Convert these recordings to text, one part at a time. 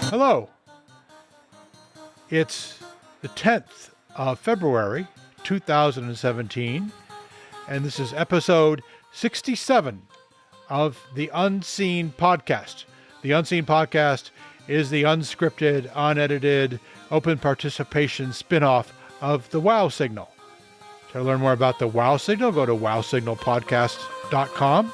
Hello. It's the 10th of February, 2017, and this is episode 67 of the Unseen Podcast. The Unseen Podcast is the unscripted, unedited, open participation spinoff of the Wow Signal. To learn more about the Wow Signal, go to wowsignalpodcast.com.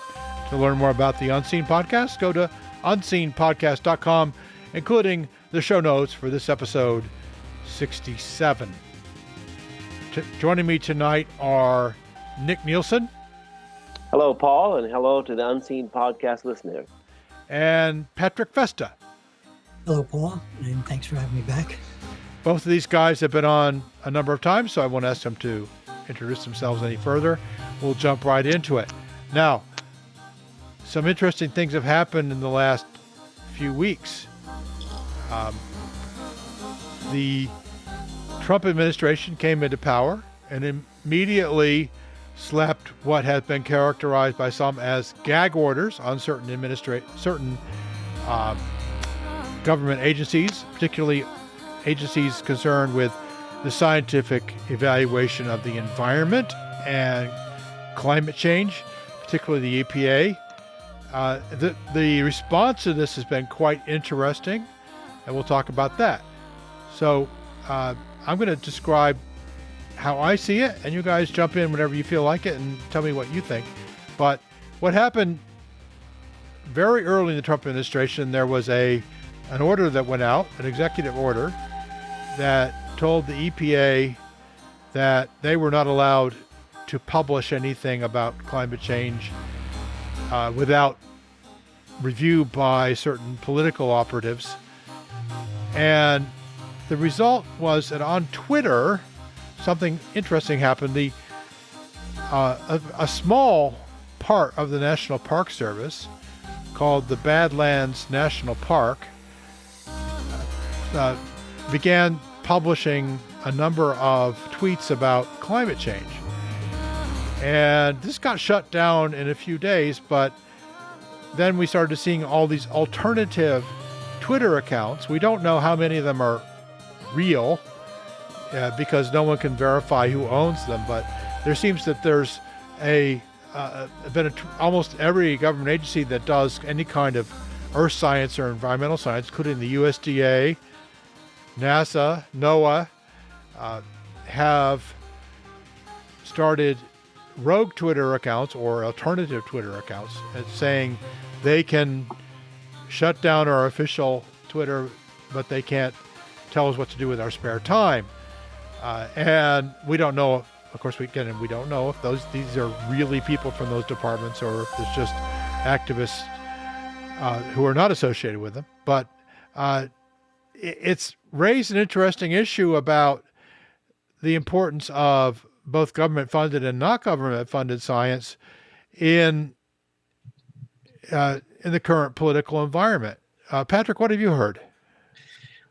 To learn more about the Unseen Podcast, go to unseenpodcast.com, including the show notes for this episode 67. Joining me tonight are Nick Nielsen. Hello, Paul, and hello to the Unseen Podcast listeners. And Patrick Festa. Hello, Paul, and thanks for having me back. Both of these guys have been on a number of times, so I won't ask them to introduce themselves any further. We'll jump right into it. Now, some interesting things have happened in the last few weeks. The Trump administration came into power and immediately slapped what has been characterized by some as gag orders on certain government agencies, particularly agencies concerned with the scientific evaluation of the environment and climate change, particularly the EPA. The response to this has been quite interesting, and we'll talk about that. So I'm going to describe how I see it, and you guys jump in whenever you feel like it and tell me what you think. But what happened very early in the Trump administration, there was an order that went out, an executive order, that told the EPA that they were not allowed to publish anything about climate change without review by certain political operatives. And the result was that on Twitter, something interesting happened. A small part of the National Park Service, called the Badlands National Park, began publishing a number of tweets about climate change. And this got shut down in a few days, but then we started seeing all these alternative Twitter accounts. We don't know how many of them are real because no one can verify who owns them, but there seems that there's almost every government agency that does any kind of earth science or environmental science, including the USDA, NASA, NOAA, have started rogue Twitter accounts or alternative Twitter accounts saying they can shut down our official Twitter, but they can't tell us what to do with our spare time. And we don't know, of course, we don't know if these are really people from those departments or if it's just activists who are not associated with them. But it's raised an interesting issue about the importance of both government-funded and not government-funded science in the current political environment. Patrick, what have you heard?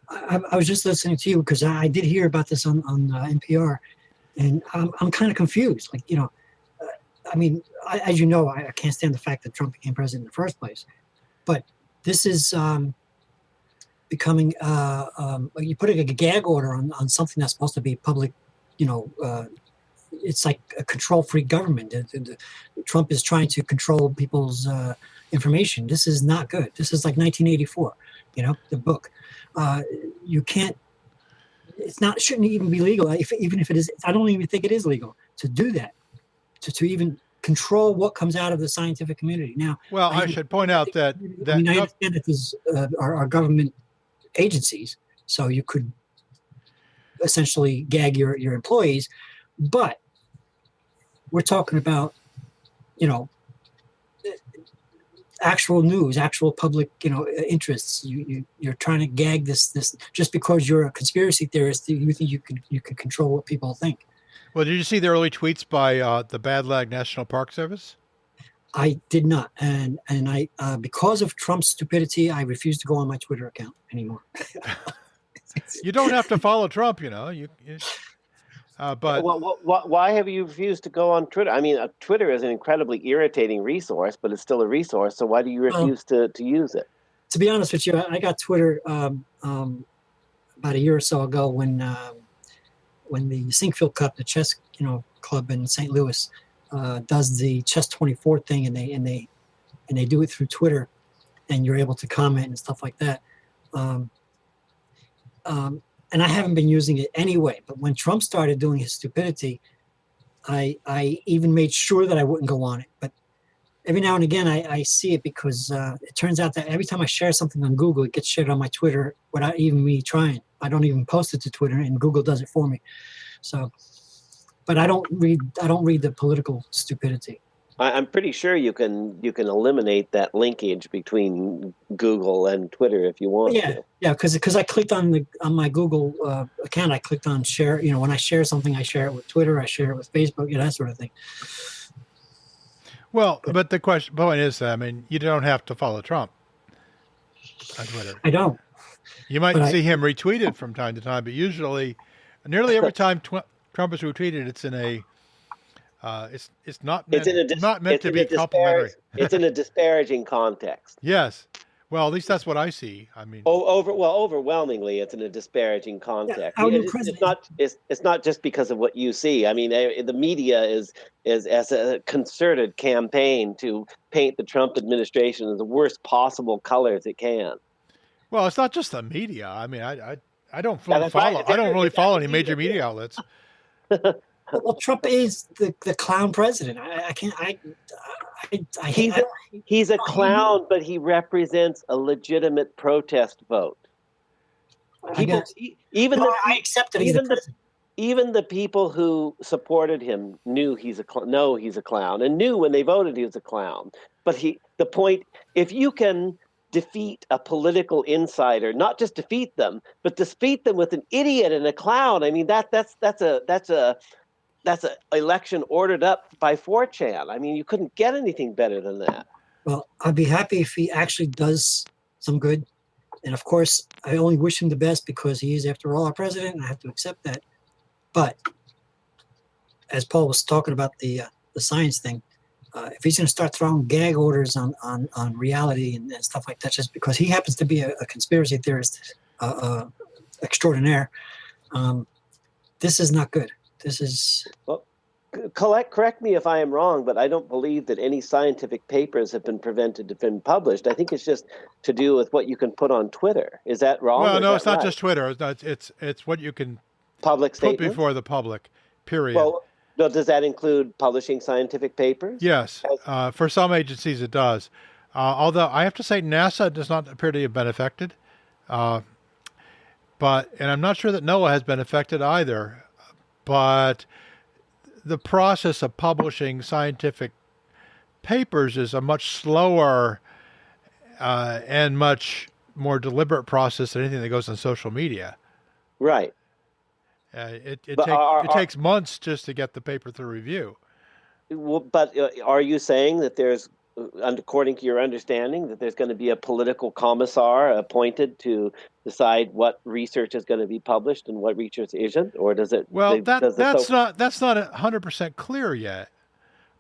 I was just listening to you because I did hear about this on NPR, and I'm kind of confused. Like, as you know, I can't stand the fact that Trump became president in the first place, but this is becoming you put a gag order on something that's supposed to be public. It's like a control-freak government. Trump is trying to control people's information. This is not good. This is like 1984. The book. You can't. Shouldn't even be legal. Even if it is, I don't even think it is legal to do that. To even control what comes out of the scientific community. Now, well, I should point out that I understand that these are government agencies, so you could essentially gag your employees, but we're talking about, actual news, actual public, interests. You're trying to gag this just because you're a conspiracy theorist. You think you can control what people think. Well, did you see the early tweets by the Badlands National Park Service? I did not, and I because of Trump's stupidity, I refuse to go on my Twitter account anymore. You don't have to follow Trump, But why have you refused to go on Twitter? I mean, Twitter is an incredibly irritating resource, but it's still a resource. So why do you refuse to use it? To be honest with you, I got Twitter about a year or so ago when the Sinkfield Cup, the chess club in St. Louis, does the Chess 24 thing, and they do it through Twitter, and you're able to comment and stuff like that. And I haven't been using it anyway. But when Trump started doing his stupidity, I even made sure that I wouldn't go on it. But every now and again, I see it because it turns out that every time I share something on Google, it gets shared on my Twitter without even me trying. I don't even post it to Twitter, and Google does it for me. So, but I don't read the political stupidity. I'm pretty sure you can eliminate that linkage between Google and Twitter if you want to. Yeah, because I clicked on my Google account. I clicked on share. When I share something, I share it with Twitter. I share it with Facebook. That sort of thing. Well, but the point is, I mean, you don't have to follow Trump on Twitter. I don't. You might see him retweeted from time to time, but usually, nearly every time Trump is retweeted, it's in a it's not meant to be complimentary. It's in a disparaging context. Yes. Well, at least that's what I see. I mean, overwhelmingly, it's in a disparaging context. It's not just because of what you see. I mean, the media is as a concerted campaign to paint the Trump administration in the worst possible colors it can. Well, it's not just the media. I mean, I don't really follow any major media outlets. Well, Trump is the clown president. He's a clown, but he represents a legitimate protest vote. I accept that he's the president. Even the people who supported him knew he's a clown, and knew when they voted he was a clown. But the point, if you can defeat a political insider, not just defeat them, but defeat them with an idiot and a clown, I mean that's an election ordered up by 4chan. I mean, you couldn't get anything better than that. Well, I'd be happy if he actually does some good. And of course, I only wish him the best because he is, after all, our president, and I have to accept that. But as Paul was talking about the science thing, if he's going to start throwing gag orders on reality and stuff like that, just because he happens to be a conspiracy theorist extraordinaire, this is not good. This is... Well, correct me if I am wrong, but I don't believe that any scientific papers have been prevented from being published. I think it's just to do with what you can put on Twitter. Is that wrong? Well, no, it's not just Twitter. It's what you can put before the public, period. Well, does that include publishing scientific papers? Yes. For some agencies, it does. Although I have to say NASA does not appear to have been affected. And I'm not sure that NOAA has been affected either. But the process of publishing scientific papers is a much slower and much more deliberate process than anything that goes on social media. Right. It takes months just to get the paper through review. But are you saying that there's, according to your understanding, that there's going to be a political commissar appointed to decide what research is going to be published and what research isn't, or does it? Well, that's not 100% clear yet,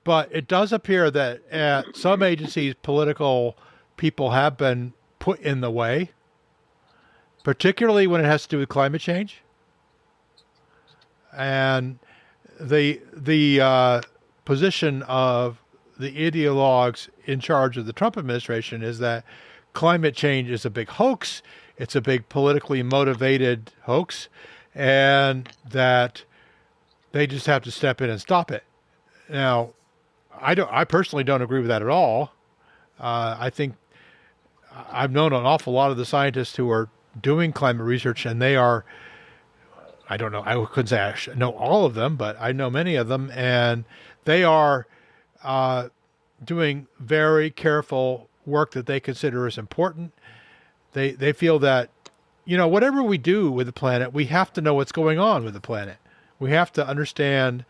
but it does appear that at some agencies, political people have been put in the way, particularly when it has to do with climate change, and the position of the ideologues in charge of the Trump administration is that climate change is a big hoax. It's a big politically motivated hoax, and that they just have to step in and stop it. Now, I personally don't agree with that at all. I think I've known an awful lot of the scientists who are doing climate research, and they are, I don't know, I couldn't say I know all of them, but I know many of them, and they are doing very careful work that they consider as important. They feel that, whatever we do with the planet, we have to know what's going on with the planet. We have to understand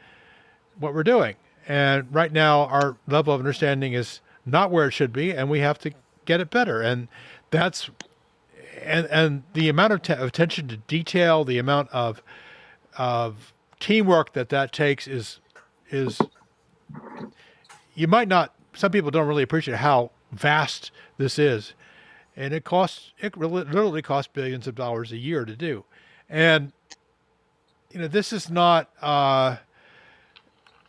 what we're doing. And right now, our level of understanding is not where it should be, and we have to get it better. And that's and the amount of attention to detail, the amount of teamwork that takes is you might not. Some people don't really appreciate how vast this is. and it literally costs billions of dollars a year to do. And this is not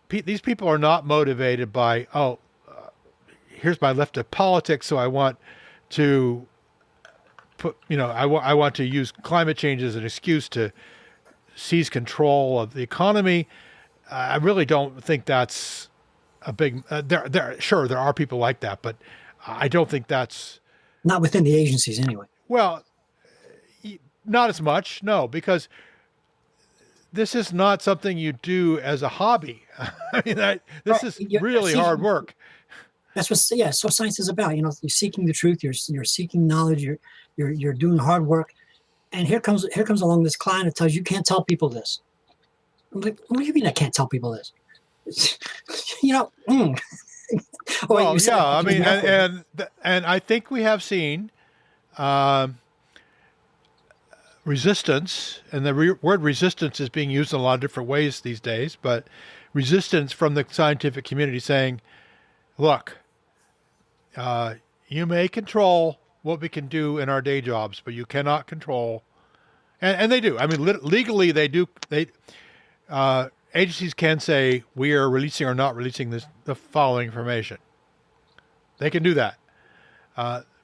these people are not motivated by here's my left of politics, so I want to put I want to use climate change as an excuse to seize control of the economy. I really don't think that's a big. Sure, there are people like that, but I don't think that's not within the agencies anyway. Well, not as much, no, because this is not something you do as a hobby. I mean, this is really hard work. That's what science is about. You're seeking the truth. You're seeking knowledge. You're doing hard work. And here comes along this client that tells you can't tell people this. I'm like, what do you mean I can't tell people this? Well, yeah, I mean, and I think we have seen resistance, and the word resistance is being used in a lot of different ways these days, but resistance from the scientific community saying, look, you may control what we can do in our day jobs, but you cannot control, and they do. I mean, legally they do. Agencies can say we are releasing or not releasing the following information. They can do that.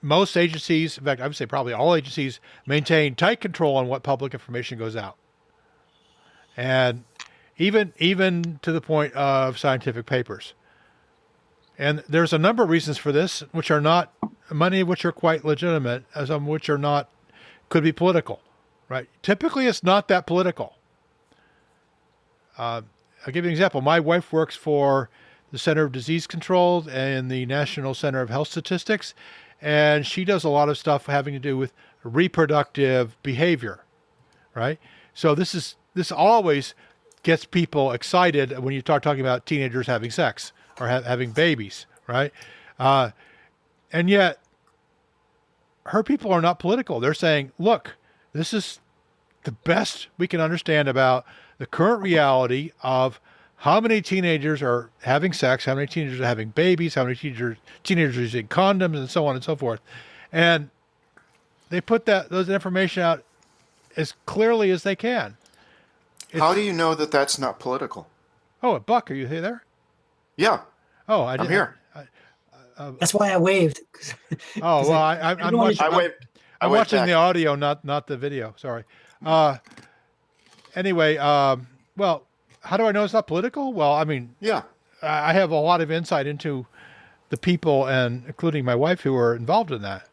Most agencies, in fact, I would say probably all agencies, maintain tight control on what public information goes out. And even to the point of scientific papers. And there's a number of reasons for this, which are not, many of which are quite legitimate, some of which are not, could be political, right? Typically, it's not that political. I'll give you an example. My wife works for the Center of Disease Control and the National Center of Health Statistics, and she does a lot of stuff having to do with reproductive behavior, right? So this always gets people excited when you start talking about teenagers having sex or having babies, right? And yet, her people are not political. They're saying, look, this is the best we can understand about the current reality of how many teenagers are having sex, how many teenagers are having babies, how many teenagers are using condoms, and so on and so forth. And they put those information out as clearly as they can. How do you know that that's not political? Oh, Buck, are you there? Yeah. Oh, I'm here. That's why I waved. Oh, well, I'm watching. I'm watching the audio, not the video. Sorry. Anyway, well, how do I know it's not political? Well, I mean, yeah, I have a lot of insight into the people, and including my wife, who are involved in that.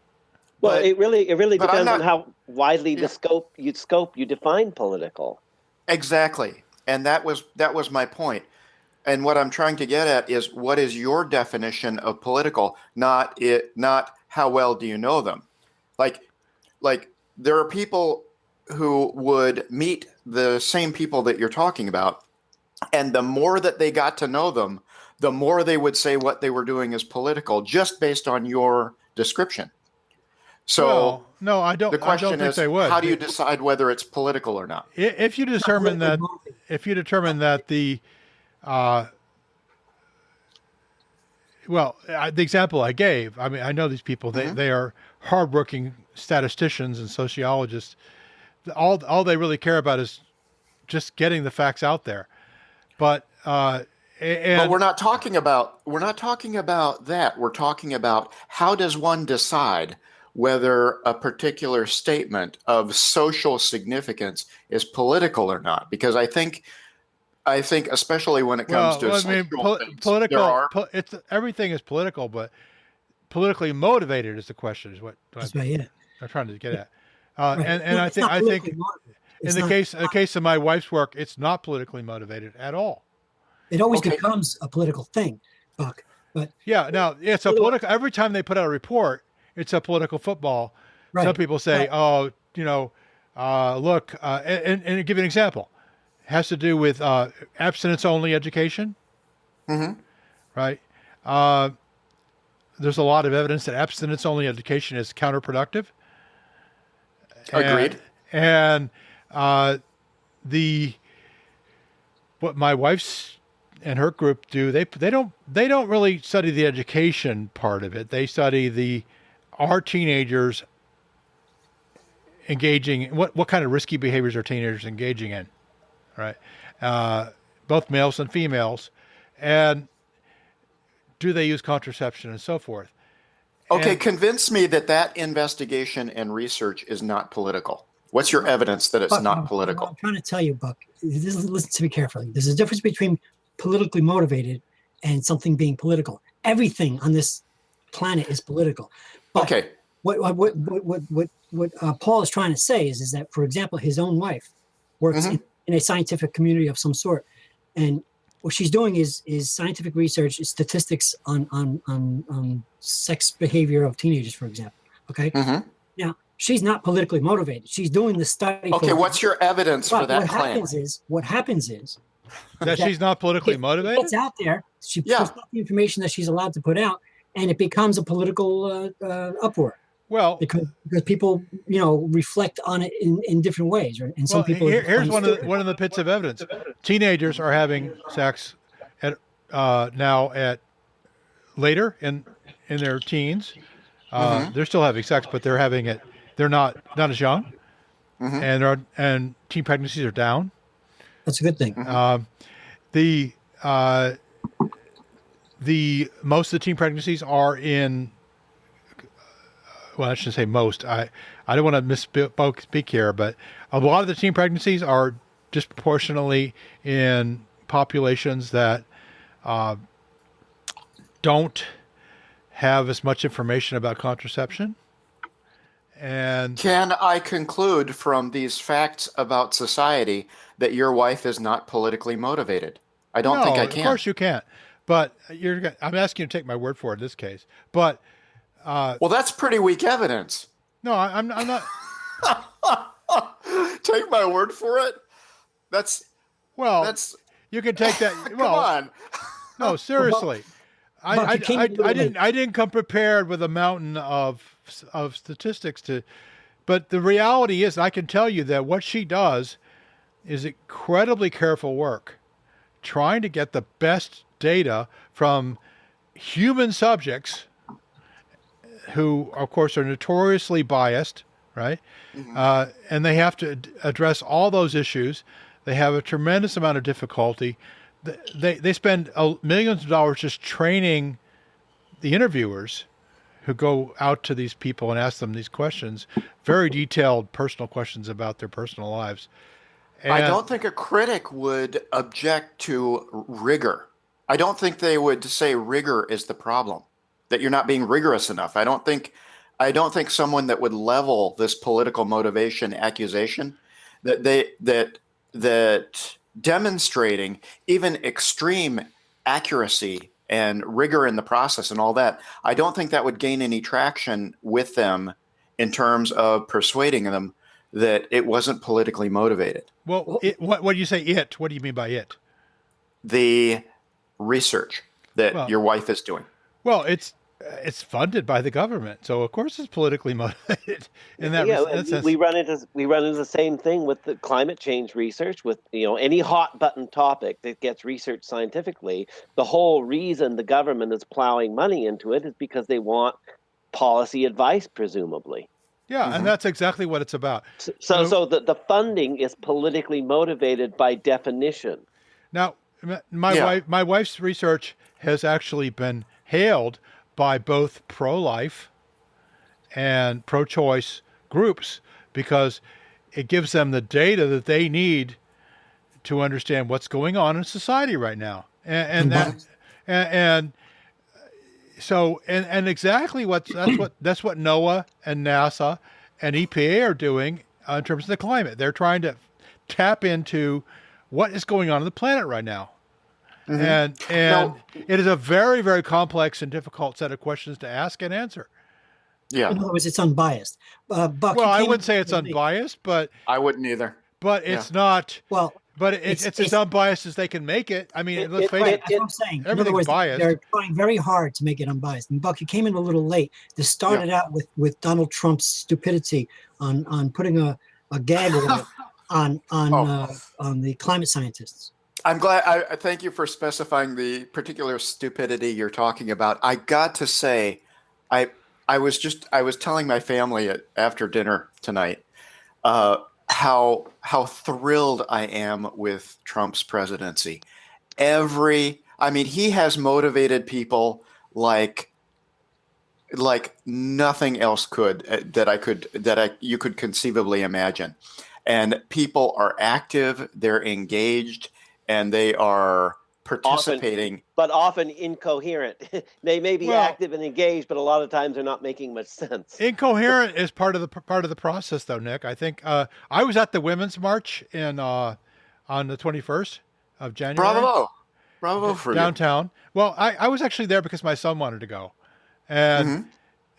Well, it really depends on how widely you define political. Exactly, and that was my point. And what I'm trying to get at is, what is your definition of political? Not how well do you know them? Like there are people who would meet the same people that you're talking about, and the more that they got to know them, the more they would say what they were doing is political, just based on your description. So no, I don't. The question I don't think is, they would. how do you decide whether it's political or not? If you determine that, the the example I gave, I mean, I know these people. They are hardworking statisticians and sociologists. All they really care about is just getting the facts out there. But but we're not talking about that. We're talking about, how does one decide whether a particular statement of social significance is political or not? Because I think especially when it comes to political, everything is political, but politically motivated is the question. Is what I'm trying to get at. And I think in the case of my wife's work, it's not politically motivated at all. It always becomes a political thing, Buck. But yeah, now it's a political. Every time they put out a report, it's a political football. Right. Some people say, look, and give you an example. It has to do with abstinence-only education. Mm-hmm. Right. There's a lot of evidence that abstinence-only education is counterproductive. Agreed. And what my wife's and her group do, they don't really study the education part of it. They study the are teenagers engaging? What kind of risky behaviors are teenagers engaging in? Right, both males and females, and do they use contraception and so forth? Okay, And, convince me that investigation and research is not political. What's your evidence that it's Buck, not what political? I'm trying to tell you, Buck, listen to me carefully. There's a difference between politically motivated and something being political. Everything on this planet is political. But Okay. What Paul is trying to say is that, for example, his own wife works in a scientific community of some sort, and what she's doing is scientific research, statistics on sex behavior of teenagers, for example. Okay. Now, she's not politically motivated. She's doing the study. Okay, what's your evidence for that claim? What happens is that she's not politically motivated? It's out there. She puts out the information that she's allowed to put out, and it becomes a political uproar. Well, because people, reflect on it in different ways, right? And some people. Here's one of the bits of evidence. Teenagers are having sex at later in their teens. They're still having sex, but they're having it. They're not as young, and teen pregnancies are down. That's a good thing. The most of the teen pregnancies are in. Well, I shouldn't say most. I don't want to misspeak here, but a lot of the teen pregnancies are disproportionately in populations that don't have as much information about contraception. And can I conclude from these facts about society that your wife is not politically motivated? I don't think I can. Of course you can't. But I'm asking you to take my word for it in this case. But well, that's pretty weak evidence. No, I'm not. Take my word for it. You can take that. Come on. No, seriously. I didn't come prepared with a mountain of statistics but the reality is, I can tell you that what she does is incredibly careful work, trying to get the best data from human subjects who, of course, are notoriously biased, right? And they have to address all those issues. They have a tremendous amount of difficulty. They spend millions of dollars just training the interviewers who go out to these people and ask them these questions, very detailed personal questions about their personal lives. And I don't think a critic would object to rigor. I don't think they would say rigor is the problem, that you're not being rigorous enough. I don't think someone that would level this political motivation accusation, that demonstrating even extreme accuracy and rigor in the process and all that, I don't think that would gain any traction with them in terms of persuading them that it wasn't politically motivated. Well, what do you say it? What do you mean by it? The research that your wife is doing. Well, it's funded by the government, so of course it's politically motivated. In that sense, we run into the same thing with the climate change research. With any hot button topic that gets researched scientifically, the whole reason the government is plowing money into it is because they want policy advice, presumably. Yeah, and that's exactly what it's about. So the funding is politically motivated by definition. Now, my wife's research has actually been hailed by both pro-life and pro-choice groups because it gives them the data that they need to understand what's going on in society right now. So exactly that's what NOAA and NASA and EPA are doing in terms of the climate. They're trying to tap into what is going on the planet right now. And it is a very, very complex and difficult set of questions to ask and answer. Yeah. In other words, it's unbiased. Buck, I wouldn't say it's unbiased, but I wouldn't either. But it's not. Well, but it's as unbiased as they can make it. I mean, let's face it. That's what I'm saying. Everything's biased. They're trying very hard to make it unbiased. And Buck, you came in a little late. This started out with Donald Trump's stupidity on putting a gag order on the climate scientists. I'm glad. I thank you for specifying the particular stupidity you're talking about. I got to say, I was telling my family after dinner tonight how thrilled I am with Trump's presidency. He has motivated people like nothing else could you could conceivably imagine. And people are active, they're engaged, and they are participating. Often incoherent. They may be active and engaged, but a lot of times they're not making much sense. Incoherent is part of the process, though, Nick. I think I was at the Women's March on the 21st of January. Bravo for downtown. Well, I was actually there because my son wanted to go, and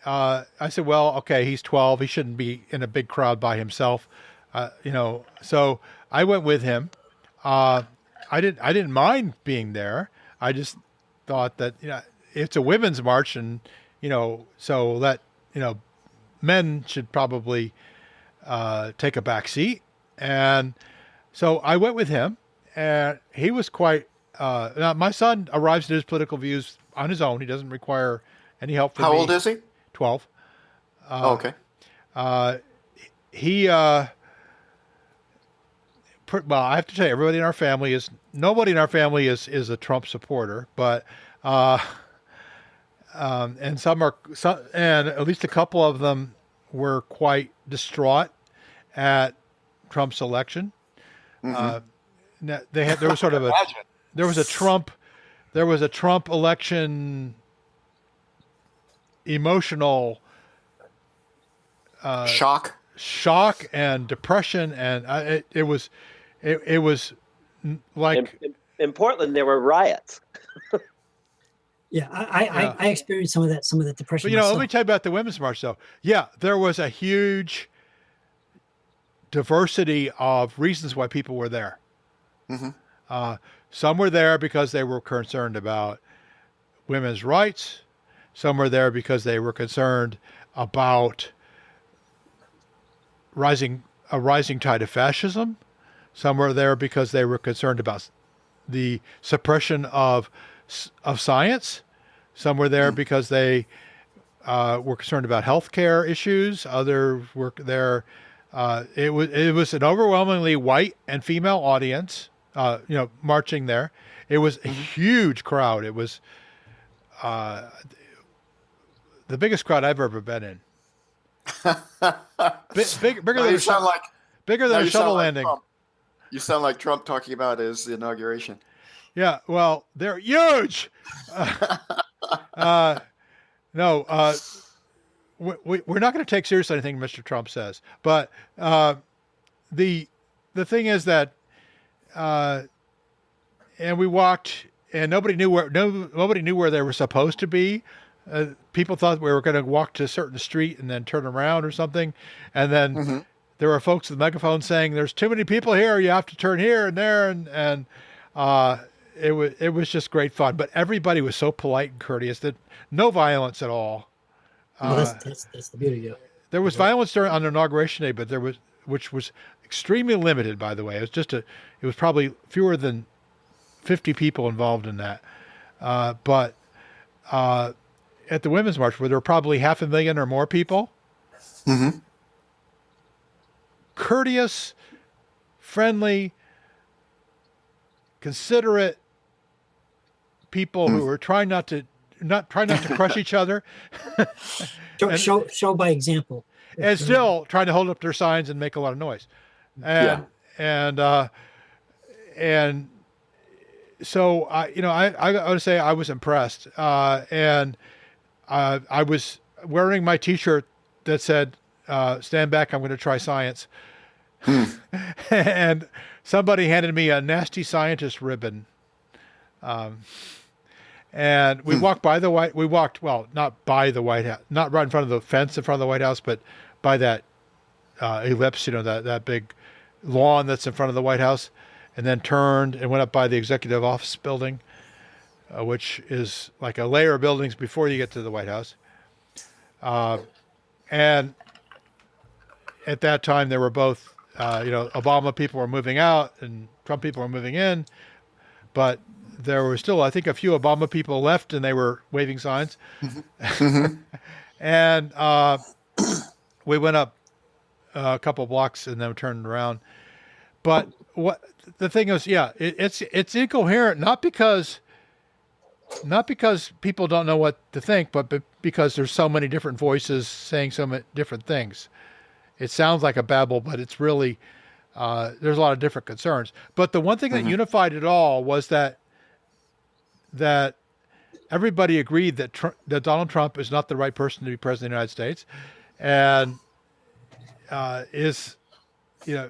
I said, "Well, okay, he's 12. He shouldn't be in a big crowd by himself." So I went with him. I didn't mind being there. I just thought that it's a women's march, and so that men should probably take a back seat. And so I went with him, and he was quite. Now my son arrives at his political views on his own. He doesn't require any help from me. How old is he? 12. Okay. He. Well, I have to tell you, nobody in our family is a Trump supporter, but and and at least a couple of them were quite distraught at Trump's election. There was sort of there was a Trump election emotional shock and depression, and it was like in Portland there were riots. Yeah, I experienced some of that depression. But let me tell you about the Women's March, though. Yeah, there was a huge diversity of reasons why people were there. Some were there because they were concerned about women's rights. Some were there because they were concerned about a rising tide of fascism. Some were there because they were concerned about the suppression of science. Some were there because they were concerned about healthcare issues. Others were there. It was an overwhelmingly white and female audience, marching there. It was a huge crowd. It was the biggest crowd I've ever been in. Bigger than a shuttle landing. Trump. You sound like Trump talking about his inauguration. Yeah, well, they're huge. No, we're not going to take seriously anything Mr. Trump says. But the thing is that, and we walked, and nobody knew where they were supposed to be. People thought we were going to walk to a certain street and then turn around or something, and then there were folks with megaphones saying, "There's too many people here. You have to turn here and there," and it was just great fun. But everybody was so polite and courteous that no violence at all. Well, that's the beauty of it. There was violence on inauguration day, but which was extremely limited. By the way, it was probably fewer than 50 people involved in that. But at the Women's March, where there were probably 500,000 or more people, courteous, friendly, considerate people who were trying not to crush each other, show by example, and still trying to hold up their signs and make a lot of noise, and so I would say I was impressed, and I was wearing my T-shirt that said "Stand back, I'm going to try science," and somebody handed me a nasty scientist ribbon. And we walked not by the White House, not right in front of the fence in front of the White House, but by that ellipse, that big lawn that's in front of the White House, and then turned and went up by the executive office building, which is like a layer of buildings before you get to the White House. And at that time, there were both, Obama people were moving out and Trump people were moving in, but there were still, I think, a few Obama people left, and they were waving signs. And we went up a couple blocks and then turned around. But what the thing is, yeah, it's incoherent, not because people don't know what to think, but because there's so many different voices saying so many different things. It sounds like a babble, but it's really there's a lot of different concerns. But the one thing that unified it all was that everybody agreed that that Donald Trump is not the right person to be president of the United States, and is, you know,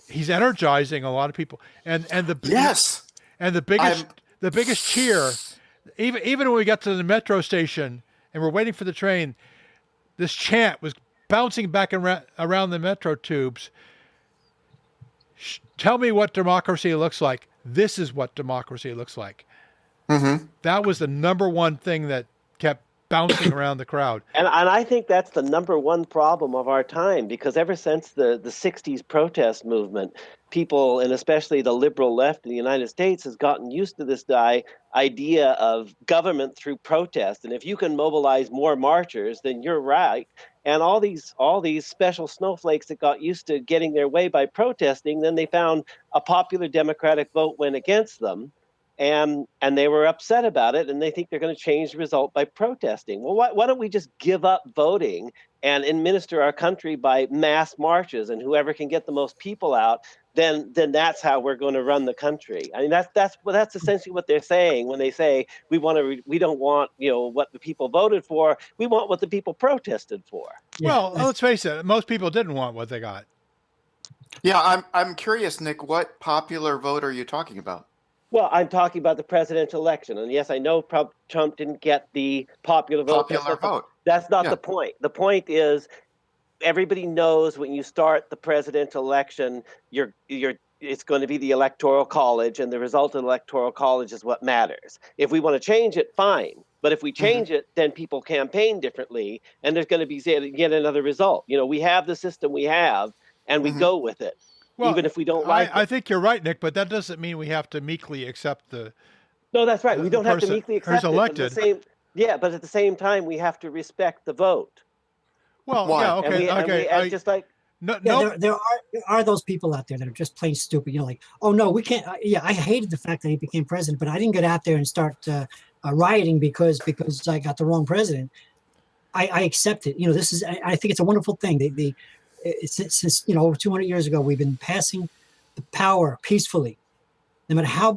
he's energizing a lot of people, and the Yes. and the biggest cheer, even when we got to the metro station and we're waiting for the train, this chant was bouncing back around the metro tubes. Tell me what democracy looks like. This is what democracy looks like. That was the number one thing that kept bouncing around the crowd. And I think that's the number one problem of our time, because ever since the 60s protest movement, people, and especially the liberal left in the United States, has gotten used to this idea of government through protest. And if you can mobilize more marchers, then you're right. And all these special snowflakes that got used to getting their way by protesting, then they found a popular Democratic vote went against them. And they were upset about it, and they think they're going to change the result by protesting. Well, why don't we just give up voting and administer our country by mass marches, and whoever can get the most people out, then that's how we're going to run the country. I mean, that's essentially what they're saying when they say we don't want, you know, what the people voted for. We want what the people protested for. Yeah, Well, let's face it, most people didn't want what they got. Yeah, I'm curious, Nick, what popular vote are you talking about? Well, I'm talking about the presidential election. And yes, I know Trump didn't get the popular vote. That's not the point. The point is, everybody knows when you start the presidential election, it's going to be the Electoral College, and the result of the Electoral College is what matters. If we want to change it, fine. But if we change it, then people campaign differently, and there's going to be yet another result. You know, we have the system we have, and we go with it. Well, even if we don't like it. I think you're right, Nick, but that doesn't mean we have to meekly accept the. No, that's right. We don't have to meekly accept it. Elected. But at the same time, we have to respect the vote. Well, yeah, okay. There are those people out there that are just plain stupid. You know, like, oh no, we can't. I hated the fact that he became president, but I didn't get out there and start rioting because I got the wrong president. I accept it. You know, I think it's a wonderful thing. Since over 200 years ago, we've been passing the power peacefully. No matter how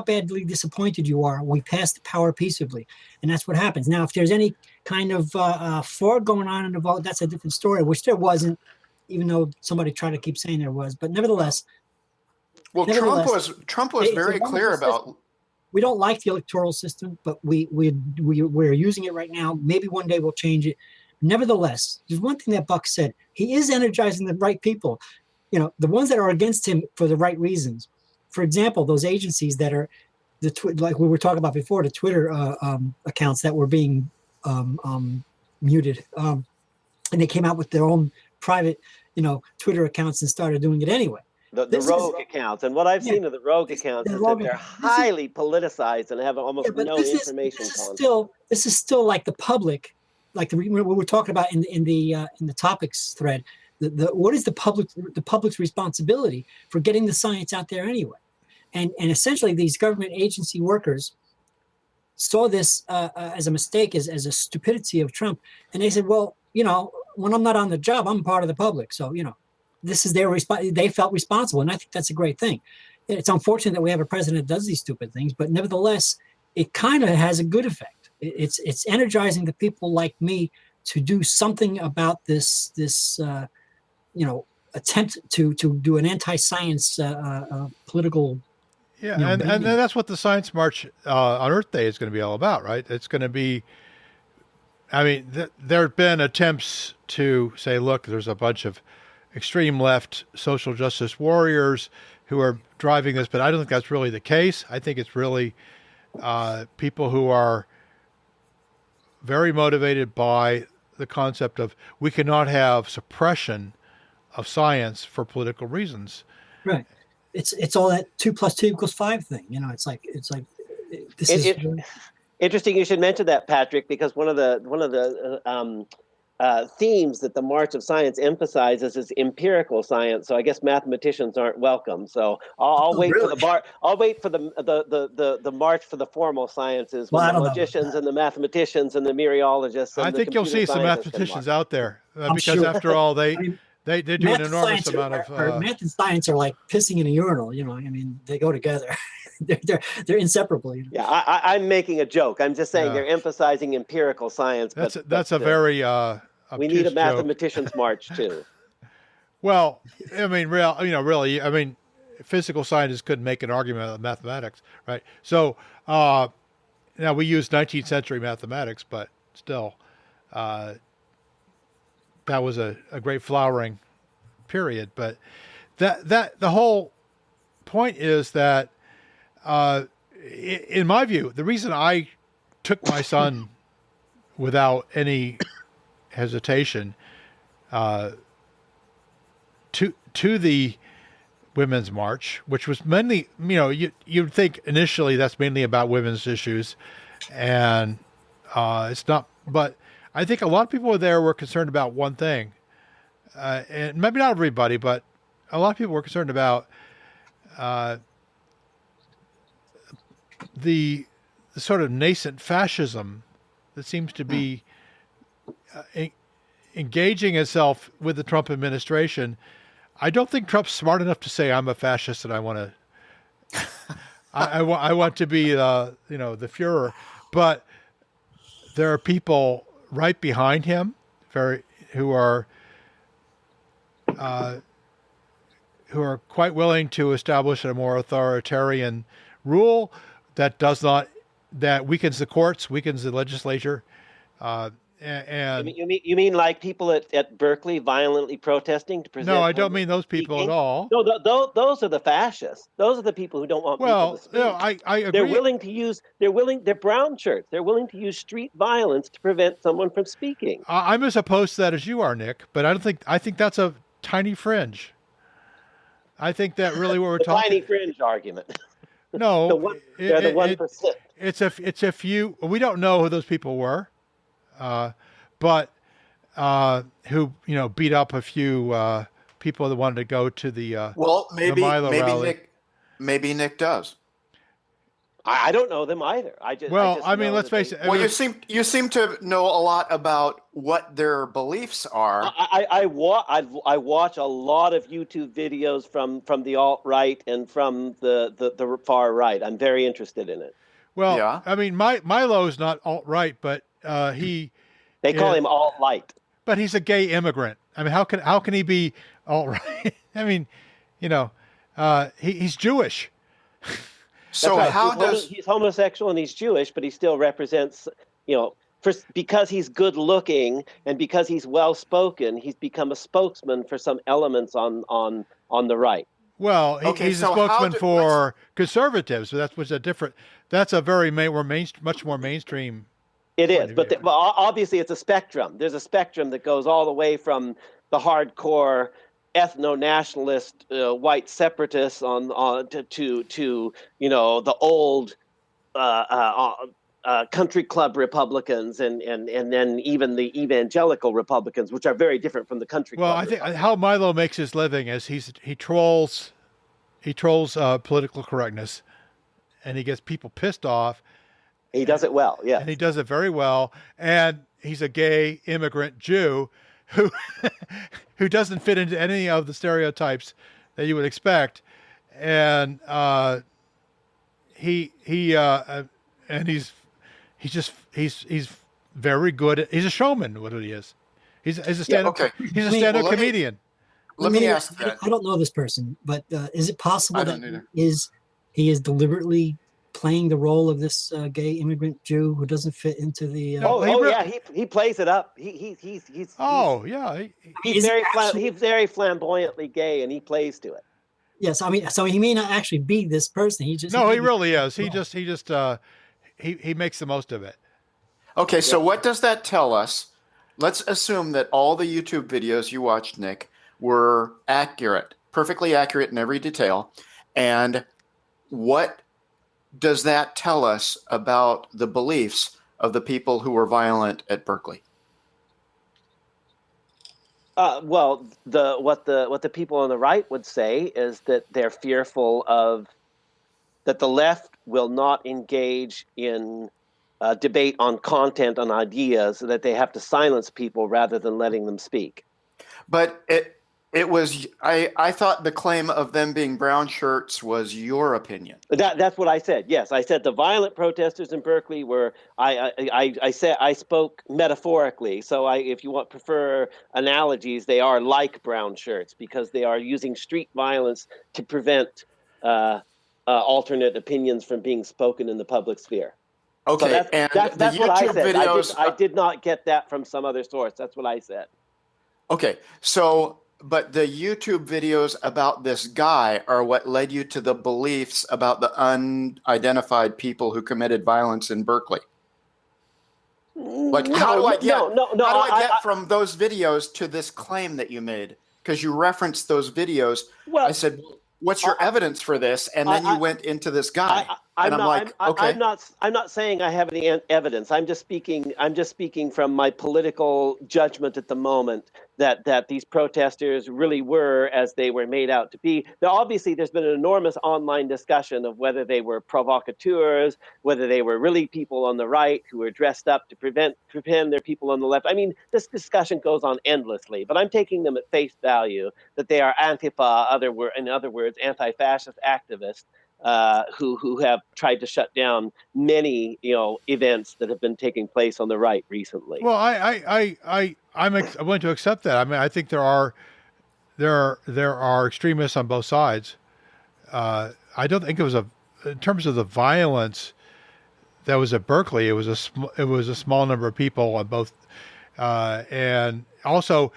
badly disappointed you are, we pass the power peaceably, and that's what happens. Now, if there's any kind of fraud going on in the vote, that's a different story. Which there wasn't, even though somebody tried to keep saying there was. But nevertheless, Trump was very clear about. We don't like the electoral system, but we're using it right now. Maybe one day we'll change it. Nevertheless, there's one thing that Buck said. He is energizing the right people, you know, the ones that are against him for the right reasons. For example, those agencies that are like we were talking about before, the Twitter accounts that were being muted, and they came out with their own private, Twitter accounts and started doing it anyway. The rogue accounts, and what I've seen of the rogue accounts is that they're highly politicized and have almost no information content. This is still like the public. Like what we're talking about in the topics thread, what is the public's responsibility for getting the science out there anyway? And essentially, these government agency workers saw this as a mistake, as a stupidity of Trump, and they said, well, when I'm not on the job, I'm part of the public, so this is their they felt responsible, and I think that's a great thing. It's unfortunate that we have a president that does these stupid things, but nevertheless, it kind of has a good effect. It's energizing the people like me to do something about this attempt to do an anti-science political. Yeah, and that's what the Science March on Earth Day is going to be all about, right? It's going to be. I mean, there have been attempts to say, look, there's a bunch of extreme left social justice warriors who are driving this, but I don't think that's really the case. I think it's really people who are very motivated by the concept of we cannot have suppression of science for political reasons. Right. It's all that 2 + 2 = 5 thing. It's like this is. Interesting you should mention that, Patrick, because one of the themes that the March of Science emphasizes is empirical science. So I guess mathematicians aren't welcome. So I'll wait for I'll wait for the march for the formal sciences when the logicians and the mathematicians and the mereologists. And I think you'll see some mathematicians out there because after all, they do an enormous amount of math and science are like pissing in a urinal. You know, I mean, they go together. they're inseparable. You know? Yeah, I'm making a joke. I'm just saying they're emphasizing empirical science. That's a very we need a mathematician's march too. Well, I mean, really, I mean, physical scientists couldn't make an argument about mathematics, right? So now we use 19th century mathematics, but still, that was a great flowering period. But that the whole point is that, in my view, the reason I took my son without any hesitation to the Women's March, which was mainly, you'd think initially that's mainly about women's issues, and it's not. But I think a lot of people there were concerned about one thing, and maybe not everybody, but a lot of people were concerned about the sort of nascent fascism that seems to be engaging itself with the Trump administration. I don't think Trump's smart enough to say I'm a fascist and I want to. I want to be the Fuhrer, but there are people right behind him, who are quite willing to establish a more authoritarian rule that weakens the courts, weakens the legislature. And you mean like people at Berkeley violently protesting to present? No, I don't mean those people at all. No, those are the fascists. Those are the people who don't want people to speak. No, I agree. They're Brownshirts. They're willing to use street violence to prevent someone from speaking. I'm as opposed to that as you are, Nick, but I think that's a tiny fringe. I think that really what we're talking. Tiny fringe argument. No, they're the 1%. It's a few. We don't know who those people were, but who beat up a few people that wanted to go to the maybe rally. Maybe Nick does. I don't know them either. Let's face it. Well, you seem to know a lot about what their beliefs are. I watch a lot of YouTube videos from the alt-right and from the far right. I'm very interested in it. Well, yeah. I mean, Milo's not alt-right, but they call him alt-light. But he's a gay immigrant. I mean, how can he be alt-right? I mean, he's Jewish. So right. He's homosexual and he's Jewish, but he still represents, because he's good looking and because he's well spoken, he's become a spokesman for some elements on the right. Well, he's a spokesman for conservatives, so that's a very much more mainstream. It is, but obviously it's a spectrum. There's a spectrum that goes all the way from the hardcore ethno-nationalist white separatists to the old country club Republicans and then even the evangelical Republicans, which are very different from the country club. Well, I think how Milo makes his living is he trolls political correctness, and he gets people pissed off. He does it well, yeah. And he does it very well, and he's a gay immigrant Jew who doesn't fit into any of the stereotypes that you would expect, and he's very good. He's a showman. What he is, he's a stand-up. Yeah, okay. He's a stand-up comedian. Let me ask that. I don't know this person, but is it possible that he is deliberetely playing the role of this gay immigrant Jew who doesn't fit into the? He plays it up. He's very flamboyantly gay, and he plays to it. Yes, I mean, so he may not actually be this person. He really is. He makes the most of it. Okay, so what does that tell us? Let's assume that all the YouTube videos you watched, Nick, were accurate, perfectly accurate in every detail, and what does that tell us about the beliefs of the people who were violent at Berkeley? Well, what the people on the right would say is that they're fearful of that the left will not engage in debate on content, on ideas, that they have to silence people rather than letting them speak. But it was I thought the claim of them being brown shirts was your opinion. That's what I said. Yes, I said the violent protesters in Berkeley were. I said I spoke metaphorically. So if you prefer analogies, they are like brown shirts because they are using street violence to prevent alternate opinions from being spoken in the public sphere. Okay, so that's what I said. Videos, I did not get that from some other source. That's what I said. Okay, so but the YouTube videos about this guy are what led you to the beliefs about the unidentified people who committed violence in Berkeley. Like, how do I get from those videos to this claim that you made? Because you referenced those videos. Well, I said, what's your evidence for this? And then you went into this guy. I'm not saying I have any evidence. I'm just speaking from my political judgment at the moment that these protesters really were as they were made out to be. Now, obviously, there's been an enormous online discussion of whether they were provocateurs, whether they were really people on the right who were dressed up to pretend they're people on the left. I mean, this discussion goes on endlessly, but I'm taking them at face value that they are Antifa, in other words, anti-fascist activists. Who have tried to shut down many events that have been taking place on the right recently. Well, I'm willing to accept that. I mean, I think there are extremists on both sides. I don't think it was in terms of the violence that was at Berkeley. It was a small number of people on both, and also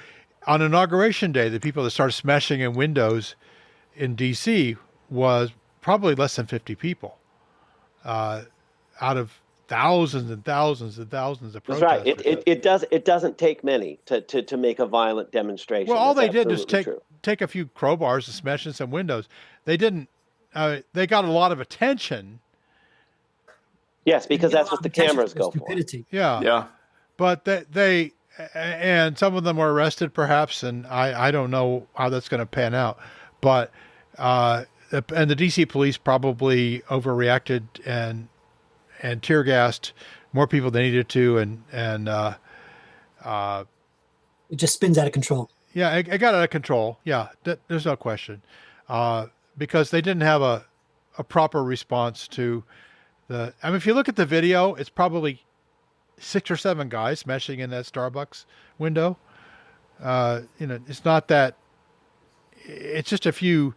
on Inauguration Day, the people that started smashing in windows in D.C. was probably less than 50 people out of thousands and thousands and thousands of protesters. That's right. It doesn't take many to make a violent demonstration. Well, all they did was take a few crowbars and smash in some windows. They didn't. They got a lot of attention. Yes, because that's what the cameras go for. Yeah. Yeah. But they and some of them were arrested, perhaps, and I don't know how that's going to pan out, but. And the D.C. police probably overreacted and tear gassed more people than needed to, and it just spins out of control. Yeah, it got out of control. Yeah, there's no question, because they didn't have a proper response to the. I mean, if you look at the video, it's probably 6 or 7 guys smashing in that Starbucks window. It's not that. It's just a few.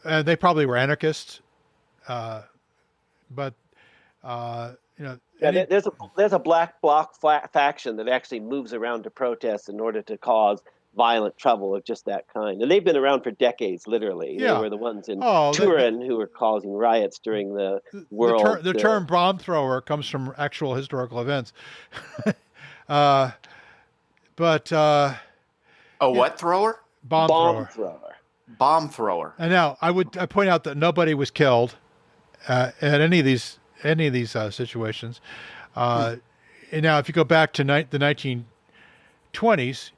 They probably were anarchists, but there's a black bloc faction that actually moves around to protest in order to cause violent trouble of just that kind, and they've been around for decades. Literally, They were the ones in Turin who were causing riots during the world. The term bomb thrower comes from actual historical events, but what thrower? Bomb thrower. Bomb thrower. And now I point out that nobody was killed at any of these situations. And now, if you go back to the 1920s,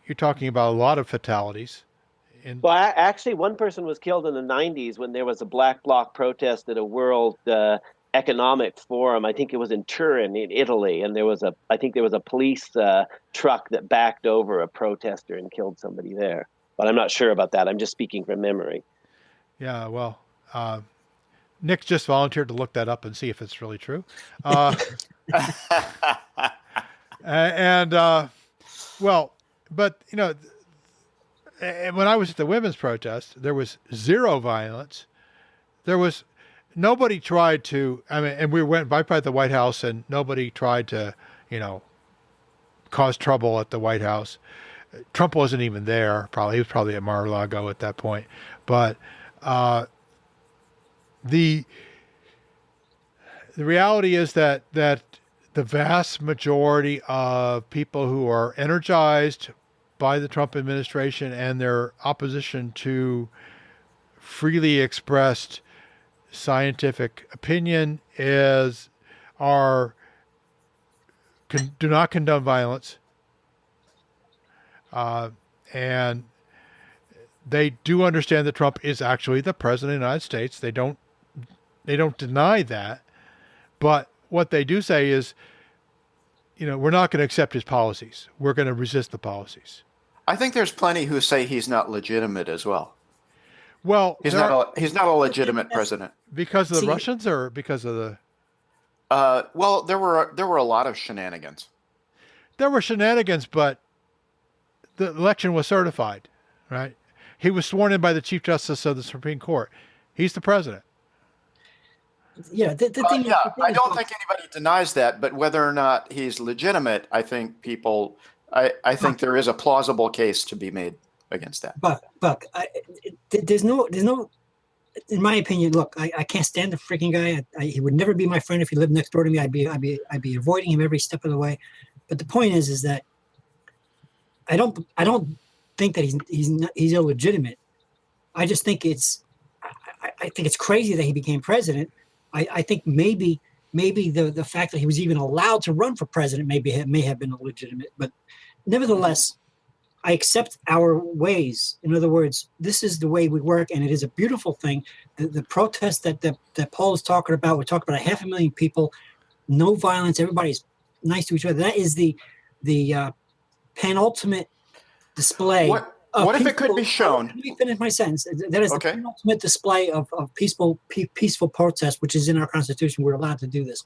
you're talking about a lot of fatalities. Well, actually, one person was killed in the 90s when there was a Black Bloc protest at a World Economic Forum. I think it was in Turin, in Italy, and there was a police truck that backed over a protester and killed somebody there. But I'm not sure about that. I'm just speaking from memory. Yeah, well, Nick just volunteered to look that up and see if it's really true. But when I was at the women's protest, there was zero violence. There was nobody tried to. I mean, and we went by the White House, and nobody tried to, cause trouble at the White House. Trump wasn't even there. He was probably at Mar-a-Lago at that point. But the reality is that the vast majority of people who are energized by the Trump administration and their opposition to freely expressed scientific opinion do not condone violence, and they do understand that Trump is actually the president of the United States. They don't deny that, but what they do say is, we're not going to accept his policies. We're going to resist the policies. I think there's plenty who say he's not legitimate as well. Well, he's not a legitimate president because of the Russians, or because of the. Well, there were a lot of shenanigans. There were shenanigans, but the election was certified, right? He was sworn in by the Chief Justice of the Supreme Court. He's the president. Yeah, the thing. I don't think anybody denies that, but whether or not he's legitimate, I think I think there is a plausible case to be made against that. Buck, there's no. In my opinion, look, I can't stand the freaking guy. He would never be my friend if he lived next door to me. I'd be avoiding him every step of the way. But the point is that I don't think that he's illegitimate. I just think I think it's crazy that he became president. I think maybe the fact that he was even allowed to run for president may have been illegitimate. But nevertheless, I accept our ways. In other words, this is the way we work, and it is a beautiful thing. The protest that Paul is talking about, we're talking about 500,000 people, no violence, everybody's nice to each other. That is the penultimate display. What if it could be shown? Let me finish my sentence. That is the penultimate display of peaceful protest, which is in our Constitution. We're allowed to do this.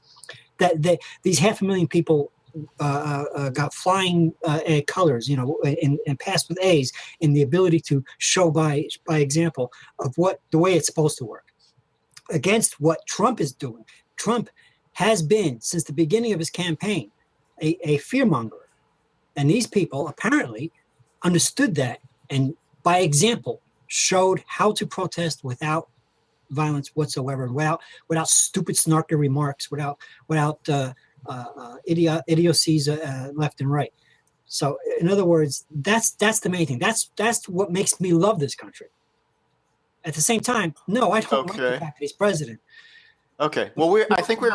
These 500,000 people got flying colors, and passed with A's in the ability to show by example of the way it's supposed to work against what Trump is doing. Trump has been, since the beginning of his campaign, a fearmonger, and these people apparently understood that, and by example showed how to protest without violence whatsoever, without stupid snarky remarks, without idiocies left and right. So, in other words, that's the main thing. That's what makes me love this country. At the same time, no, I don't like the fact that he's president. Okay. Well, I think we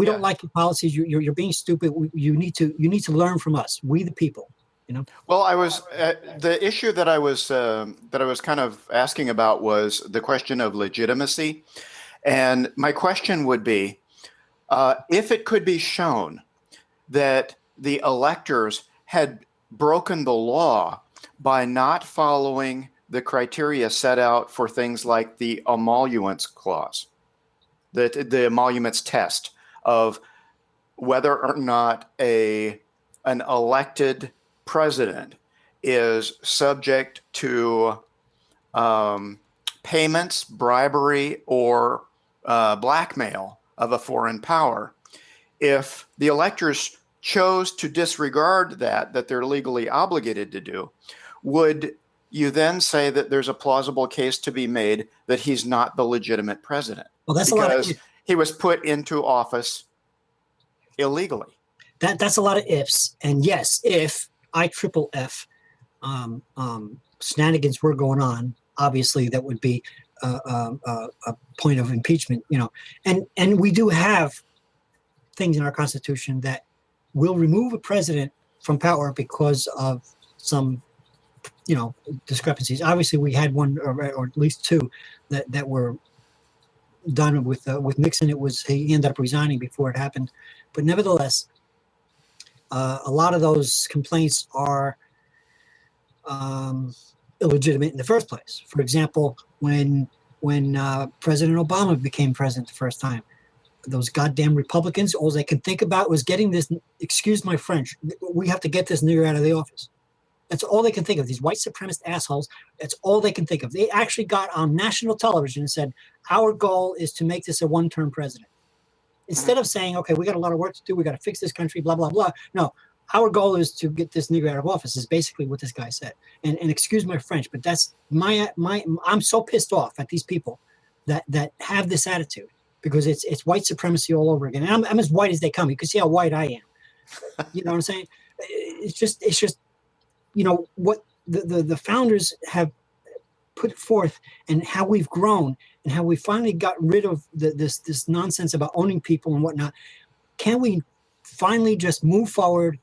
don't like your policies. You're being stupid. You need to learn from us. We the people. Well, I was the issue that I was kind of asking about was the question of legitimacy, and my question would be, if it could be shown that the electors had broken the law by not following the criteria set out for things like the emoluments clause, the emoluments test of whether or not an elected president is subject to payments, bribery, or blackmail of a foreign power. If the electors chose to disregard that they're legally obligated to do, would you then say that there's a plausible case to be made that he's not the legitimate president? Well, that's because he was put into office illegally. That's a lot of ifs. And yes, if IFFF shenanigans were going on, obviously that would be a point of impeachment, and we do have things in our Constitution that will remove a president from power because of some, discrepancies. Obviously, we had one or at least two that were done with Nixon. He ended up resigning before it happened, but nevertheless, a lot of those complaints are illegitimate in the first place. For example, when President Obama became president the first time, those goddamn Republicans, all they could think about was getting this, excuse my French, we have to get this nigger out of the office. That's all they can think of, these white supremacist assholes. That's all they can think of. They actually got on national television and said, our goal is to make this a one-term president. Instead of saying, okay, we got a lot of work to do, we got to fix this country, blah, blah, blah. No, our goal is to get this nigger out of office, is basically what this guy said. And excuse my French, but that's I'm so pissed off at these people that have this attitude, because it's white supremacy all over again. And I'm as white as they come. You can see how white I am. You know what I'm saying? It's just what the founders have put forth and how we've grown and how we finally got rid of this nonsense about owning people and whatnot. Can we finally just move forward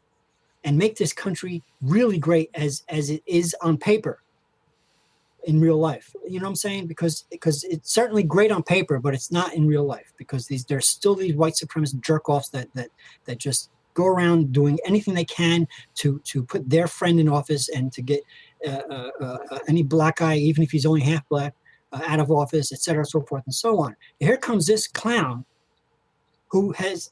and make this country really great as it is on paper in real life? You know what I'm saying? Because it's certainly great on paper, but it's not in real life, because there's still these white supremacist jerk-offs that just go around doing anything they can to put their friend in office and to get any black guy, even if he's only half black, out of office, et cetera, so forth and so on. Here comes this clown who has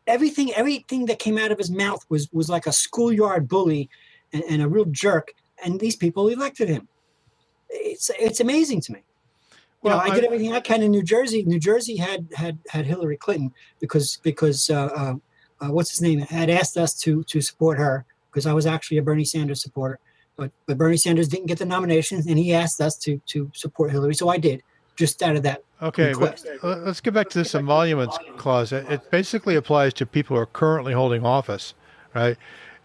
everything that came out of his mouth was like a schoolyard bully and a real jerk, and these people elected him. It's amazing to me. Well, I did everything I can in New Jersey. New Jersey had Hillary Clinton because what's his name had asked us to support her, because I was actually a Bernie Sanders supporter, but Bernie Sanders didn't get the nominations, and he asked us to support Hillary, so I did, just out of that. Okay, but let's get back to this emoluments clause. It basically applies to people who are currently holding office, right?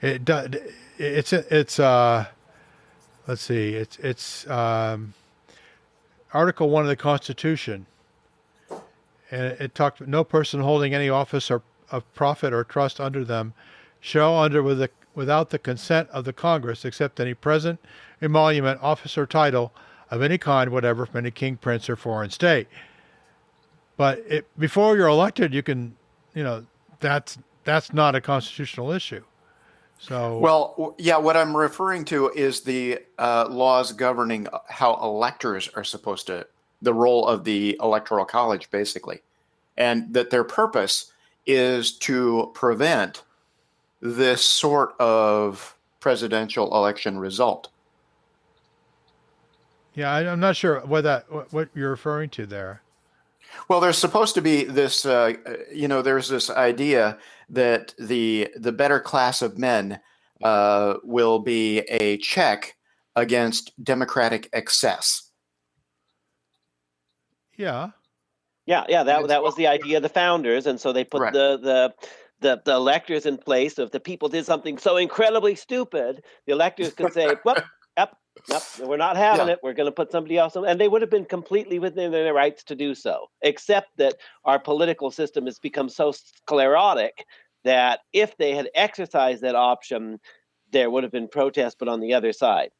It's let's see, it's Article 1 of the Constitution, and it talked about no person holding any office or of profit or trust under them shall without the consent of the Congress accept any present, emolument, office, or title of any kind whatever from any king, prince, or foreign state. But before you're elected, you can, that's not a constitutional issue. So well, yeah, what I'm referring to is the laws governing how electors are supposed to, the role of the Electoral College, basically, and that their purpose is to prevent this sort of presidential election result. Yeah, I'm not sure what you're referring to there. Well, there's supposed to be this, there's this idea that the better class of men will be a check against democratic excess. Yeah. Yeah. That was the idea of the founders, and so they put the electors in place. So if the people did something so incredibly stupid, the electors could say, "Well, yep, we're not having it. We're going to put somebody else on," and they would have been completely within their rights to do so. Except that our political system has become so sclerotic that if they had exercised that option, there would have been protest, but on the other side.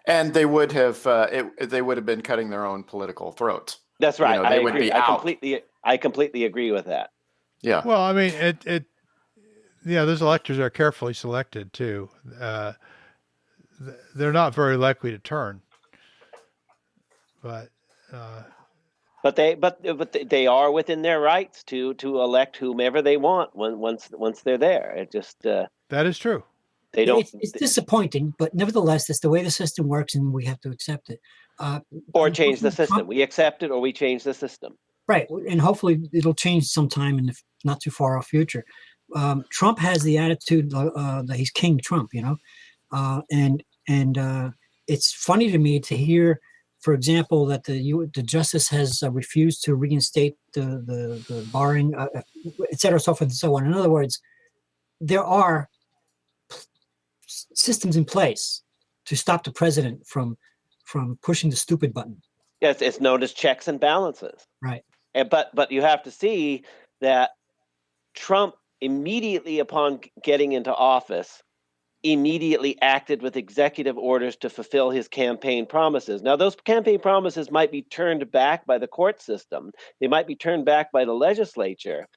And they would have been cutting their own political throats. That's right. They would be out. I completely agree with that. Yeah. Well, I mean, those electors are carefully selected too. They're not very likely to turn, but they are within their rights to elect whomever they want once they're there. It just that is true. They don't. It's disappointing, but nevertheless, it's the way the system works, and we have to accept it. Or change the system. We accept it, or we change the system. Right, and hopefully it'll change sometime in the not too far off future. Trump has the attitude that he's King Trump, and it's funny to me to hear, for example, that the justice has refused to reinstate the barring, et cetera, so forth and so on. In other words, there are systems in place to stop the president from pushing the stupid button. Yes, it's known as checks and balances. Right. But you have to see that Trump immediately upon getting into office immediately acted with executive orders to fulfill his campaign promises. Now, those campaign promises might be turned back by the court system. They might be turned back by the legislature.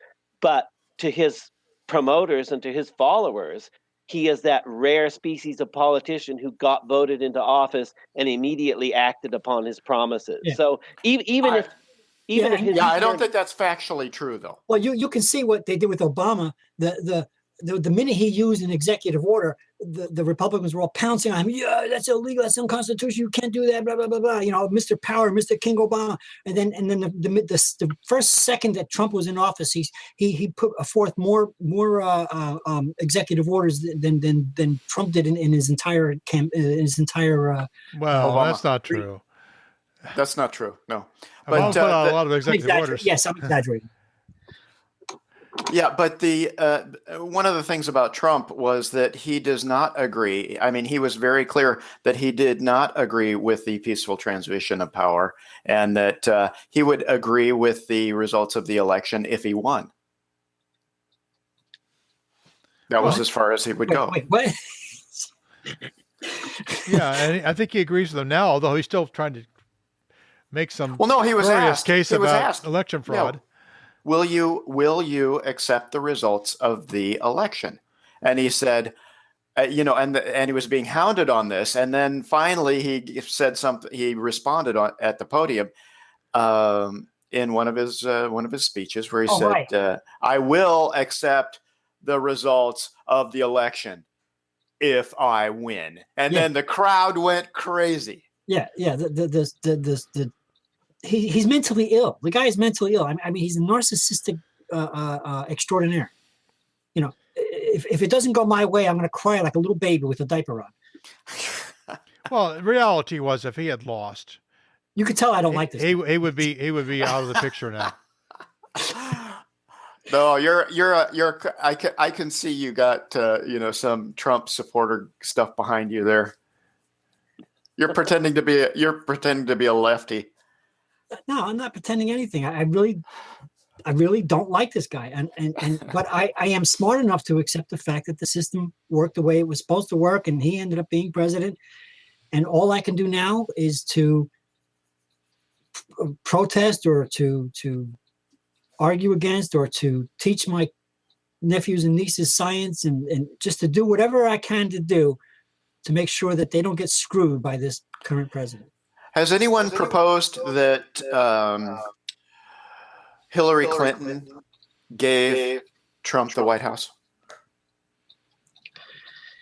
But to his promoters and to his followers, he is that rare species of politician who got voted into office and immediately acted upon his promises. Yeah. So I don't think that's factually true, though. Well, you can see what they did with Obama. The minute he used an executive order, the Republicans were all pouncing on him. Yeah, that's illegal. That's unconstitutional. You can't do that. Blah blah blah blah. Mr. Power, Mr. King Obama. And then the first second that Trump was in office, he put forth more executive orders than Trump did in his entire Well, that's not true. That's not true. No. Obama put out a lot of executive orders. Yes, I'm exaggerating. Yeah, but the one of the things about Trump was that he does not agree. I mean, he was very clear that he did not agree with the peaceful transition of power, and that he would agree with the results of the election if he won. That was as far as he would go. Wait, what? Yeah, and I think he agrees with them now, although he's still trying to make some Well, no, he was spurious asked. case He was about asked. election fraud. No. Will you accept the results of the election? And he said, and he was being hounded on this. And then finally he said something. He responded at the podium in one of his speeches where he said, right. "I will accept the results of the election if I win." And then the crowd went crazy. Yeah. He's mentally ill. The guy is mentally ill. I mean, he's a narcissistic extraordinaire. You know, if it doesn't go my way, I'm going to cry like a little baby with a diaper on. Well, the reality was, if he had lost, you could tell I don't like this. He would be out of the picture now. No, I can see you got some Trump supporter stuff behind you there. You're pretending to be a lefty. No, I'm not pretending anything. I really don't like this guy, but I am smart enough to accept the fact that the system worked the way it was supposed to work, and he ended up being president. And all I can do now is to protest or to argue against or to teach my nephews and nieces science and just to do whatever I can to do to make sure that they don't get screwed by this current president. Has anyone proposed that Hillary Clinton gave Trump the White House?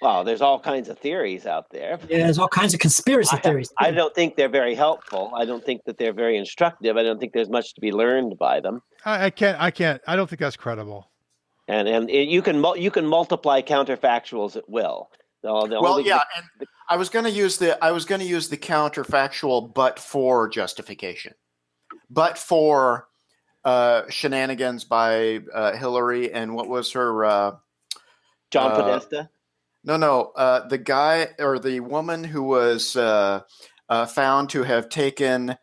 Well, there's all kinds of theories out there. Yeah, there's all kinds of conspiracy theories. I don't think they're very helpful. I don't think that they're very instructive. I don't think there's much to be learned by them. I don't think that's credible. And you can multiply counterfactuals at will. I was going to use the counterfactual, but for justification, but for shenanigans by Hillary and what was her John Podesta. No, the guy or the woman who was found to have taken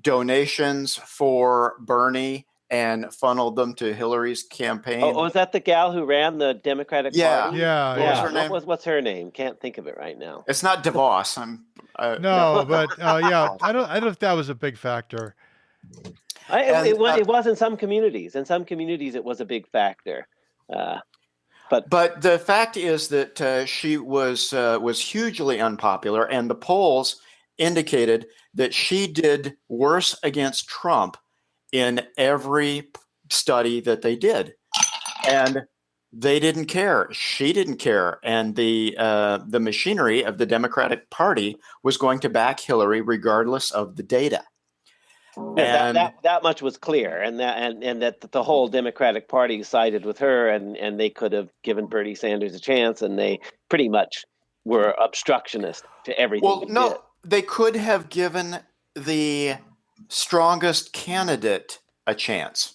donations for Bernie and funneled them to Hillary's campaign. Oh, was that the gal who ran the Democratic Party? Yeah. What was her name? What's her name? Can't think of it right now. It's not DeVos. But I don't know if that was a big factor. It was in some communities. In some communities, it was a big factor. But the fact is that she was hugely unpopular, and the polls indicated that she did worse against Trump in every study that they did, and they didn't care. She didn't care, and the machinery of the Democratic Party was going to back Hillary regardless of the data. And that much was clear, and that the whole Democratic Party sided with her, and they could have given Bernie Sanders a chance, and they pretty much were obstructionist to everything. Well, no, they could have given the strongest candidate a chance,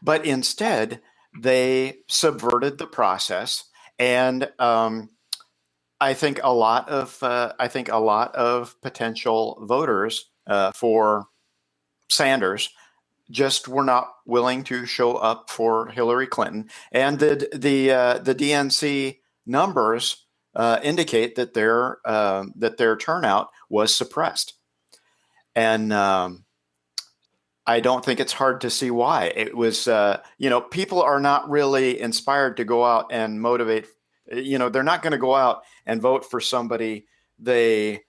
but instead they subverted the process, and I think a lot of potential voters for Sanders just were not willing to show up for Hillary Clinton, and the DNC numbers indicate that their turnout was suppressed, and I don't think it's hard to see why. It was people are not really inspired to go out and motivate. They're not going to go out and vote for somebody they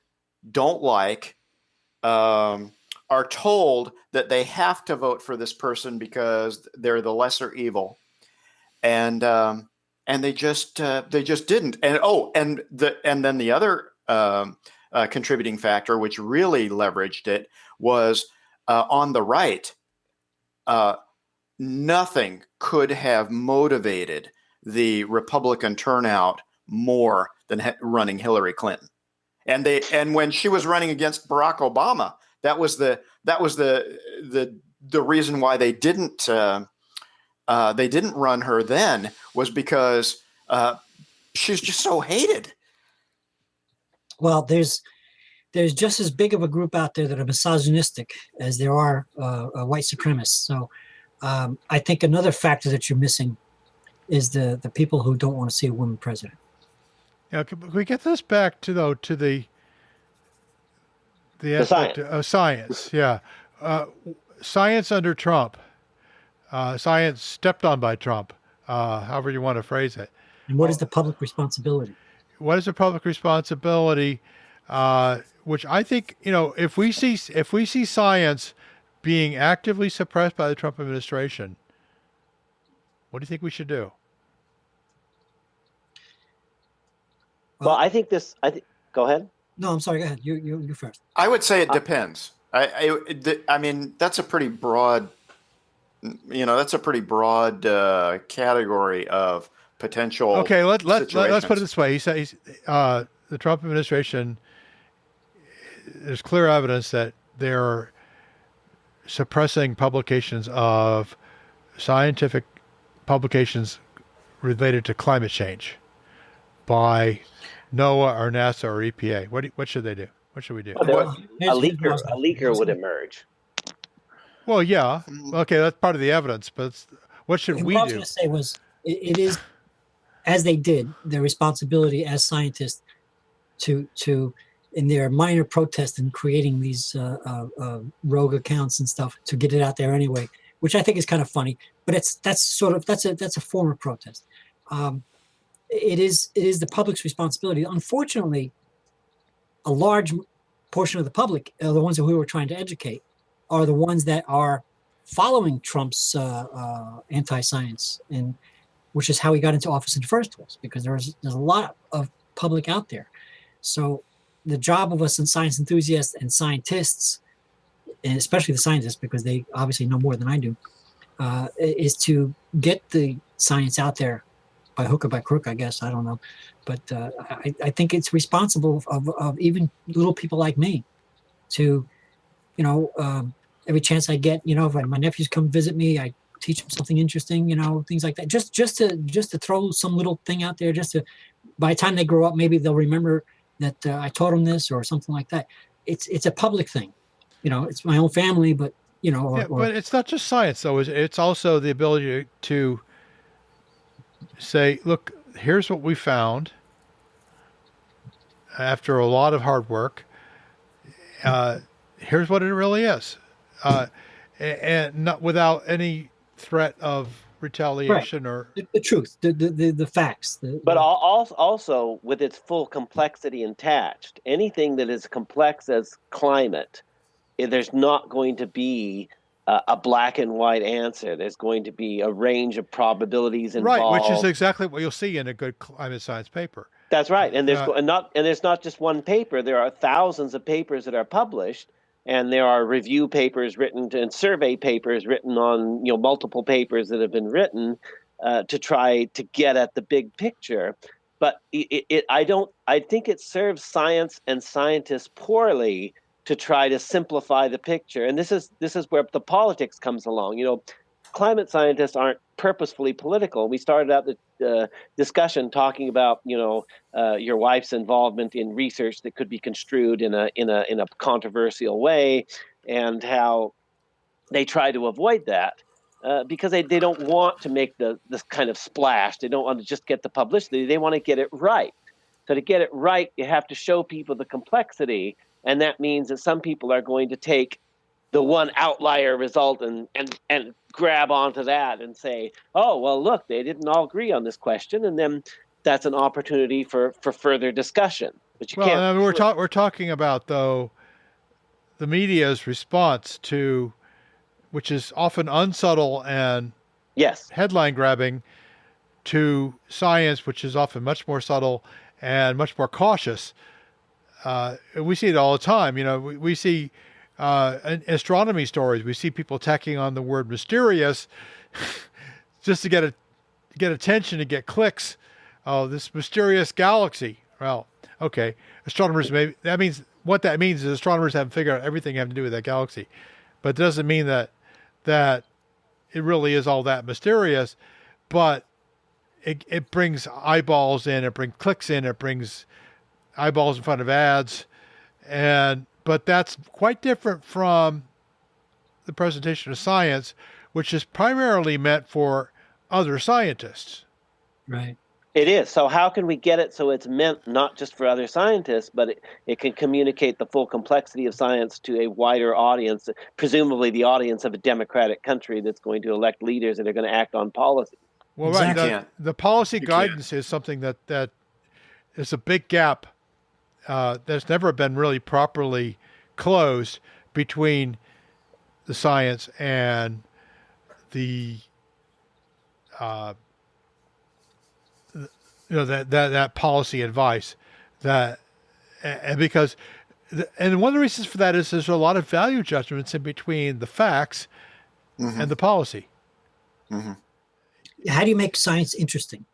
don't like. Are told that they have to vote for this person because they're the lesser evil, and they just didn't. And then the other contributing factor, which really leveraged it, was on the right. Nothing could have motivated the Republican turnout more than running Hillary Clinton, and when she was running against Barack Obama. That was the reason why they didn't they didn't run her then was because she's just so hated. Well, there's just as big of a group out there that are misogynistic as there are white supremacists. So I think another factor that you're missing is the people who don't want to see a woman president. Yeah, can we get this back to the aspect of science? Yeah, science under Trump, science stepped on by Trump, however you want to phrase it. And what is the public responsibility? What is the public responsibility? Which I think, if we see science being actively suppressed by the Trump administration, what do you think we should do? Well, go ahead. No, I'm sorry. Go ahead. You first. I would say it depends. I mean, that's a pretty broad, category of potential. Okay, let's put it this way. He says the Trump administration. There's clear evidence that they're suppressing publications of scientific publications related to climate change by NOAA or NASA or EPA. What should they do? What should we do? A leaker would emerge. Well, yeah. Okay, that's part of the evidence, but what should we do? What I was going to say was, it is, as they did, their responsibility as scientists to in their minor protest in creating these rogue accounts and stuff to get it out there anyway, which I think is kind of funny. But that's a form of protest. It is the public's responsibility. Unfortunately, a large portion of the public, the ones who we were trying to educate, are the ones that are following Trump's anti-science, and which is how he got into office in the first place, because there's a lot of public out there. So the job of us and science enthusiasts and scientists, and especially the scientists, because they obviously know more than I do, is to get the science out there by hook or by crook, I guess. I don't know. But I think it's responsible of even little people like me to, every chance I get, if my nephews come visit me, I teach them something interesting, things like that. Just to throw some little thing out there, just to, by the time they grow up, maybe they'll remember that I taught them this or something like that. It's a public thing. It's my own family, but, but it's not just science, though. It's also the ability to say, look, here's what we found after a lot of hard work. Here's what it really is. And not without any threat of retaliation, right, or the truth, the facts. But also with its full complexity attached. Anything that is complex as climate, there's not going to be a black and white answer. There's going to be a range of probabilities involved. Right, which is exactly what you'll see in a good climate science paper. That's right, and there's not just one paper. There are thousands of papers that are published, and there are review papers written and survey papers written on multiple papers that have been written to try to get at the big picture. But I think it serves science and scientists poorly to try to simplify the picture. And this is where the politics comes along. Climate scientists aren't purposefully political. We started out the discussion talking about your wife's involvement in research that could be construed in a controversial way, and how they try to avoid that because they don't want to make this kind of splash. They don't want to just get the publicity. They want to get it right. So to get it right, you have to show people the complexity. And that means that some people are going to take the one outlier result and grab onto that and say, oh, well, look, they didn't all agree on this question. And then that's an opportunity for further discussion. But you can't. I mean, we're talking about, though, the media's response to, which is often unsubtle and headline grabbing, to science, which is often much more subtle and much more cautious. We see it all the time. We see in astronomy stories, we see people tacking on the word mysterious just to get attention, to get clicks. Oh, this mysterious galaxy. Well, okay. Astronomers, what that means is astronomers haven't figured out everything having to do with that galaxy. But it doesn't mean that it really is all that mysterious, but it brings eyeballs in, it brings clicks in, it brings eyeballs in front of ads, but that's quite different from the presentation of science, which is primarily meant for other scientists. Right. It is. So how can we get it so it's meant not just for other scientists, but it can communicate the full complexity of science to a wider audience, presumably the audience of a democratic country that's going to elect leaders that are going to act on policy. Well, Exactly. right. The policy You guidance is something that is a big gap that's never been really properly closed between the science and the that policy advice, and because and one of the reasons for that is there's a lot of value judgments in between the facts and the policy. How do you make science interesting?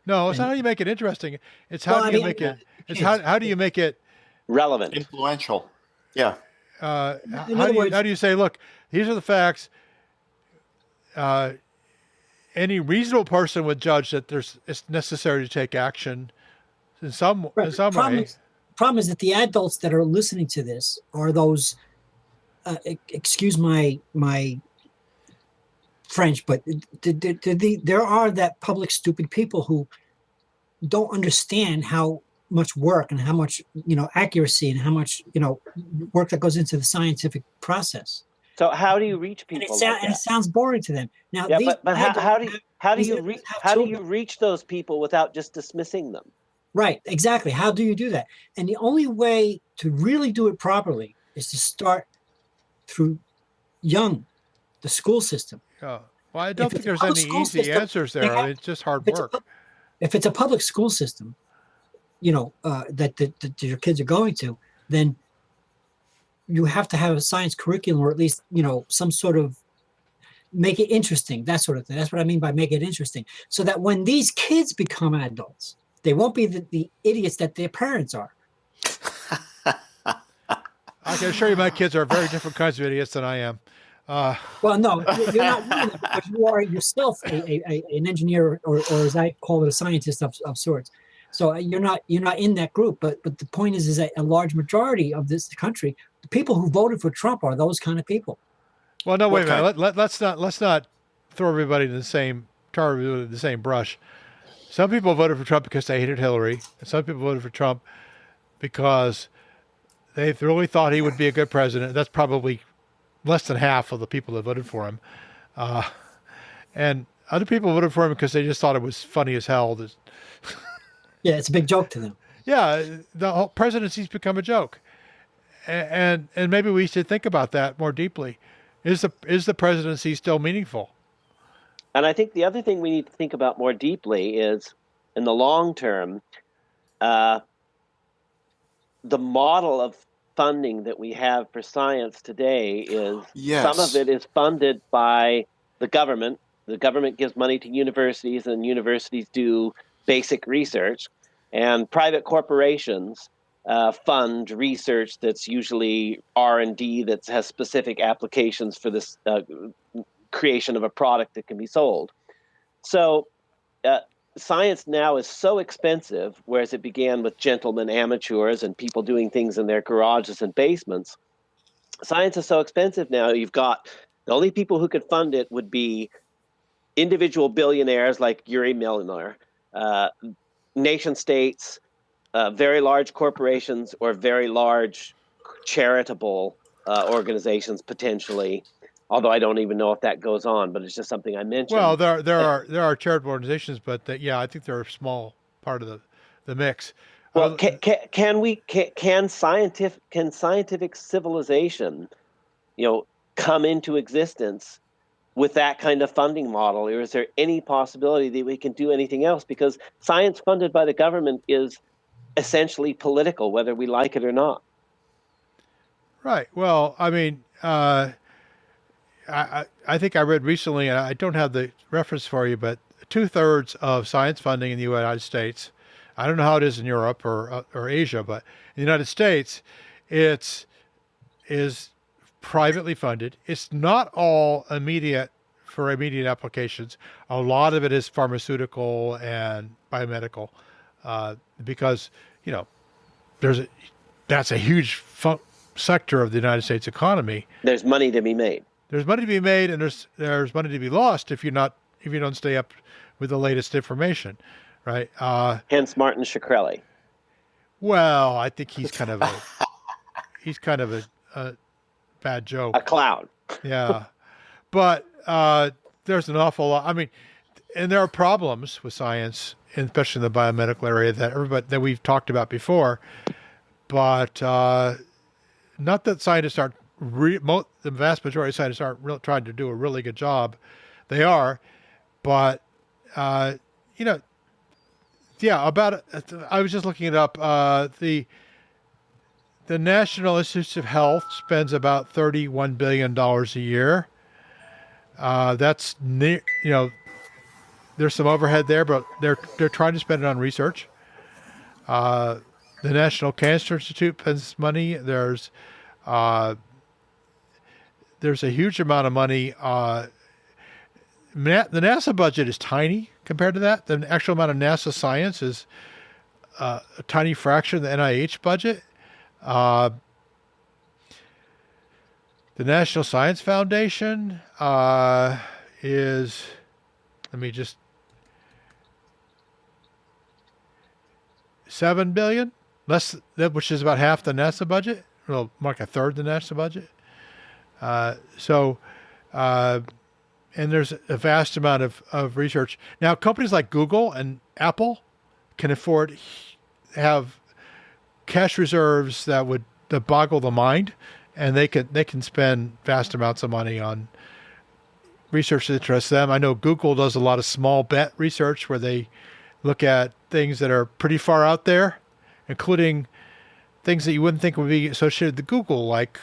No, it's not how you make it interesting. It's how do you make it. It's how do you make it relevant, influential? Yeah. How do you say, look, these are the facts. Any reasonable person would judge that it's necessary to take action in some way. Problem is that the adults that are listening to this are those. Excuse my French, but there are that public stupid people who don't understand how much work and how much accuracy and how much work that goes into the scientific process. So how do you reach people? And it sounds boring to them. Now, yeah, but how do you reach those people without just dismissing them? Right, exactly. How do you do that? And the only way to really do it properly is to start through the school system. Well, I don't think there's any easy answers there. I mean, it's just hard work. If it's a public school system, that your kids are going to, then you have to have a science curriculum, or at least, some sort of make it interesting, that sort of thing. That's what I mean by make it interesting. So that when these kids become adults, they won't be the idiots that their parents are. I can assure you my kids are very different kinds of idiots than I am. Well, no, you're not really, but you are yourself an engineer, or as I call it, a scientist of sorts. So you're not in that group. But the point is that a large majority of this country, the people who voted for Trump, are those kind of people. Well, no, wait a minute. Let's not throw everybody in the same tar with the same brush. Some people voted for Trump because they hated Hillary, and some people voted for Trump because they really thought he would be a good president. That's probably less than half of the people that voted for him. And other people voted for him because they just thought it was funny as hell. Yeah, it's a big joke to them. Yeah, the whole presidency's become a joke. And maybe we should think about that more deeply. Is the presidency still meaningful? And I think the other thing we need to think about more deeply is, in the long term, the model of funding that we have for science today is some of it is funded by the government. The government gives money to universities, and universities do basic research, and private corporations fund research that's usually R&D that has specific applications for this creation of a product that can be sold. So science now is so expensive, whereas it began with gentlemen amateurs and people doing things in their garages and basements. Science is so expensive now, you've got the only people who could fund it would be individual billionaires like Yuri Milner, nation states, very large corporations, or very large charitable organizations potentially. Although I don't even know if that goes on, but it's just something I mentioned. Well, there are charitable organizations, but I think they're a small part of the mix. Well, can scientific civilization, come into existence with that kind of funding model, or is there any possibility that we can do anything else? Because science funded by the government is essentially political, whether we like it or not. Right. Well, I mean, I think I read recently, and I don't have the reference for you, but 2/3 of science funding in the United States, I don't know how it is in Europe or Asia, but in the United States, is privately funded. It's not all immediate for immediate applications. A lot of it is pharmaceutical and biomedical, because that's a huge sector of the United States economy. There's money to be made. There's money to be made, and there's money to be lost if you don't stay up with the latest information, right? Hence Martin Shkreli. Well, I think he's kind of a bad joke. A clown. Yeah, but there's an awful lot. I mean, and there are problems with science, especially in the biomedical area that we've talked about before. But not that scientists aren't. The vast majority of scientists aren't trying to do a really good job. They are, but I was just looking it up. The National Institutes of Health spends about $31 billion a year. That's near, there's some overhead there, but they're trying to spend it on research. The National Cancer Institute spends money. There's a huge amount of money. The NASA budget is tiny compared to that. The actual amount of NASA science is a tiny fraction of the NIH budget. The National Science Foundation is, $7 billion, which is about half the NASA budget. Well, like a third the NASA budget. And there's a vast amount of research. Now, companies like Google and Apple can afford have cash reserves that boggle the mind, and they can spend vast amounts of money on research that interests them. I know Google does a lot of small bet research where they look at things that are pretty far out there, including things that you wouldn't think would be associated with Google, like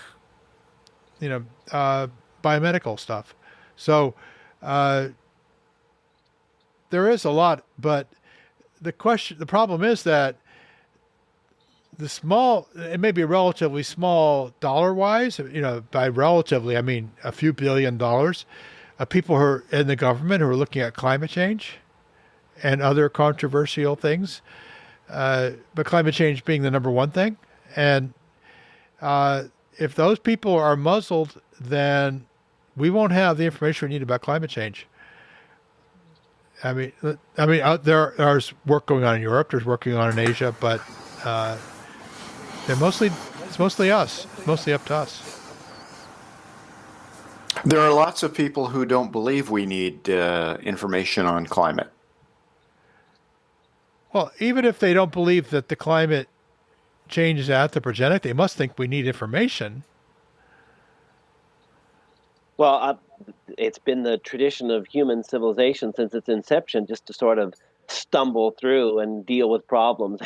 biomedical stuff. So there is a lot, but the problem is that it may be relatively small dollar-wise. By relatively, I mean a few $billion of people who are in the government who are looking at climate change and other controversial things, but climate change being the number one thing. And if those people are muzzled, then we won't have the information we need about climate change. I mean, there's work going on in Europe. There's work going on in Asia, but it's mostly us. It's mostly up to us. There are lots of people who don't believe we need information on climate. Well, even if they don't believe that the climate change is anthropogenic, they must think we need information. Well, it's been the tradition of human civilization since its inception just to sort of stumble through and deal with problems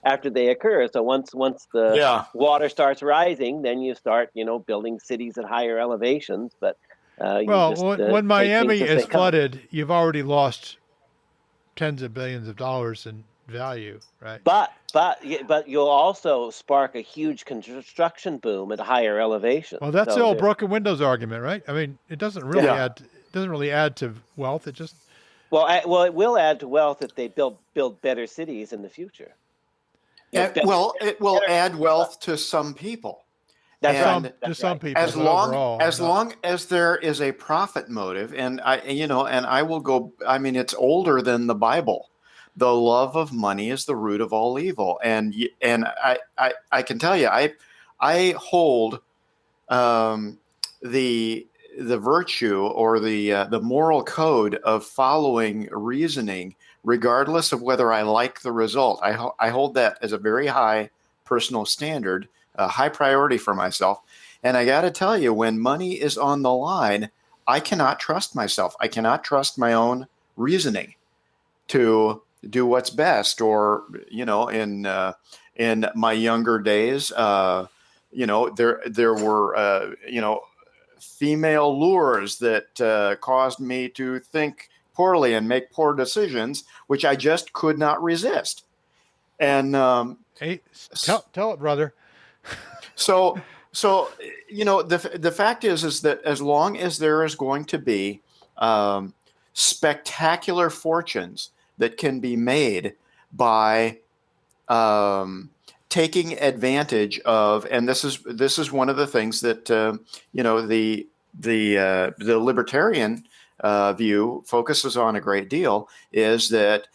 after they occur. So once the water starts rising, then you start, building cities at higher elevations. But when Miami is flooded, you've already lost tens of billions of dollars in value, right? But you'll also spark a huge construction boom at higher elevations. Well, that's the old broken windows argument, right? I mean, it doesn't really add to wealth. It just it will add to wealth if they build better cities in the future. It will add wealth to some people. To some people, as long as there is a profit motive, and I will go. I mean, it's older than the Bible. The love of money is the root of all evil, and I can tell you, I hold the virtue or the moral code of following reasoning, regardless of whether I like the result. I hold that as a very high personal standard. A high priority for myself. And I got to tell you, when money is on the line, I cannot trust myself. I cannot trust my own reasoning to do what's best. Or, in my younger days, there were, female lures that caused me to think poorly and make poor decisions, which I just could not resist. And hey, tell it, brother. So the fact is that as long as there is going to be spectacular fortunes that can be made by taking advantage of, and this is one of the things that the libertarian view focuses on a great deal, is that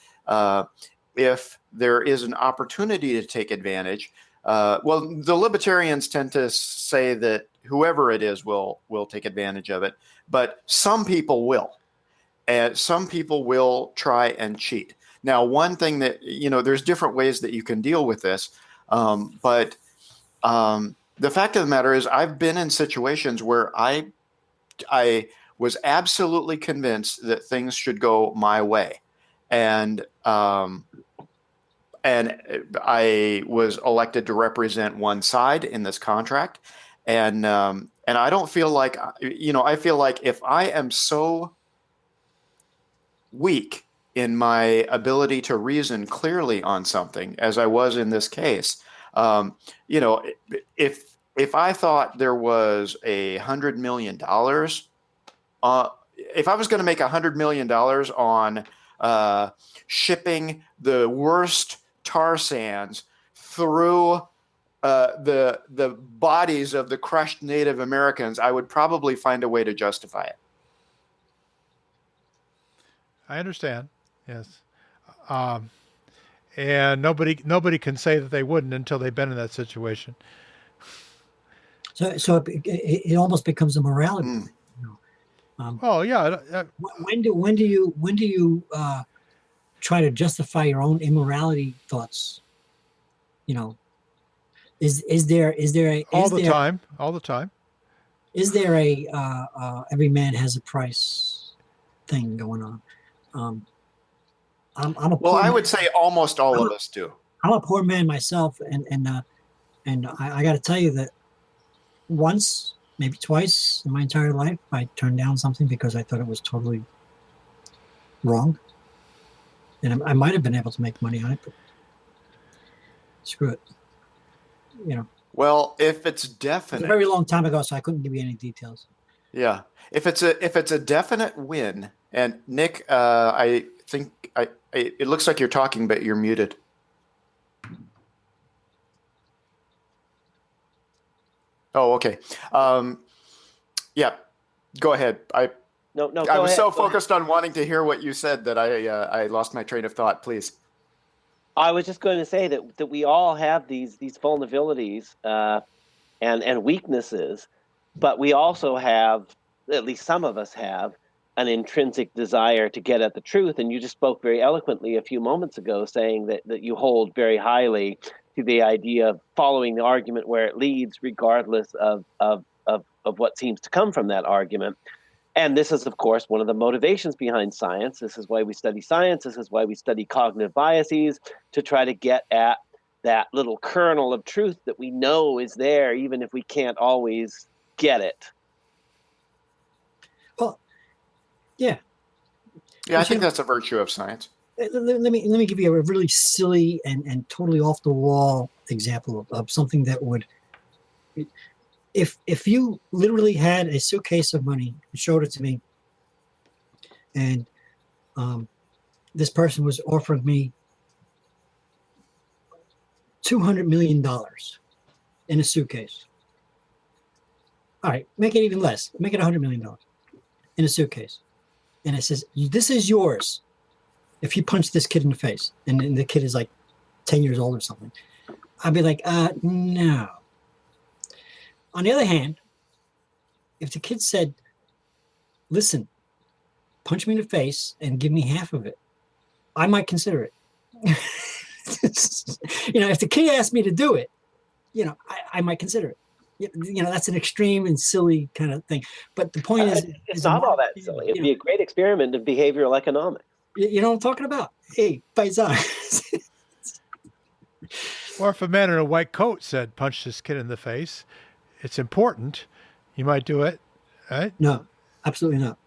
if there is an opportunity to take advantage, the libertarians tend to say that whoever it is will take advantage of it, but some people will. And some people will try and cheat. Now, one thing that, there's different ways that you can deal with this. But the fact of the matter is, I've been in situations where I was absolutely convinced that things should go my way. And I was elected to represent one side in this contract. And I don't feel like, I feel like if I am so weak in my ability to reason clearly on something, as I was in this case, if I thought there was $100 million, if I was going to make $100 million on shipping the worst tar sands through the bodies of the crushed Native Americans, I would probably find a way to justify it. I understand. Yes. And nobody can say that they wouldn't until they've been in that situation. So it almost becomes a morality. Oh yeah. When do you try to justify your own immorality thoughts? Is there all the time? Is there a every man has a price thing going on? I would say almost all of us do. I'm a poor man myself, and I got to tell you that once, maybe twice in my entire life, I turned down something because I thought it was totally wrong, and I might have been able to make money on it, but screw it. Well, if it's definite, it was a very long time ago, so I couldn't give you any details. Yeah, if it's a definite win, and Nick, I think it looks like you're talking, but you're muted. Oh, okay. Yeah, go ahead. I was so focused on wanting to hear what you said that I lost my train of thought. Please. I was just going to say that we all have these vulnerabilities and weaknesses, but we also have, at least some of us have, an intrinsic desire to get at the truth. And you just spoke very eloquently a few moments ago, saying that you hold very highly to the idea of following the argument where it leads, regardless of what seems to come from that argument. And this is, of course, one of the motivations behind science. This is why we study science. This is why we study cognitive biases, to try to get at that little kernel of truth that we know is there, even if we can't always get it. Well, yeah. Yeah, I think that's a virtue of science. Let me give you a really silly and totally off the wall example of something that would, if you literally had a suitcase of money and showed it to me, and this person was offering me $200 million in a suitcase. All right, make it even less. Make it $100 million in a suitcase. And it says, this is yours if you punch this kid in the face. And the kid is like 10 years old or something. I'd be like, no. On the other hand, if the kid said, listen, punch me in the face and give me half of it, I might consider it. If the kid asked me to do it, I might consider it. That's an extreme and silly kind of thing. But the point is, it's not all that silly. It'd be a great experiment in behavioral economics. You know what I'm talking about? Hey, paisan. Or if a man in a white coat said, punch this kid in the face, it's important, you might do it, right? No, absolutely not.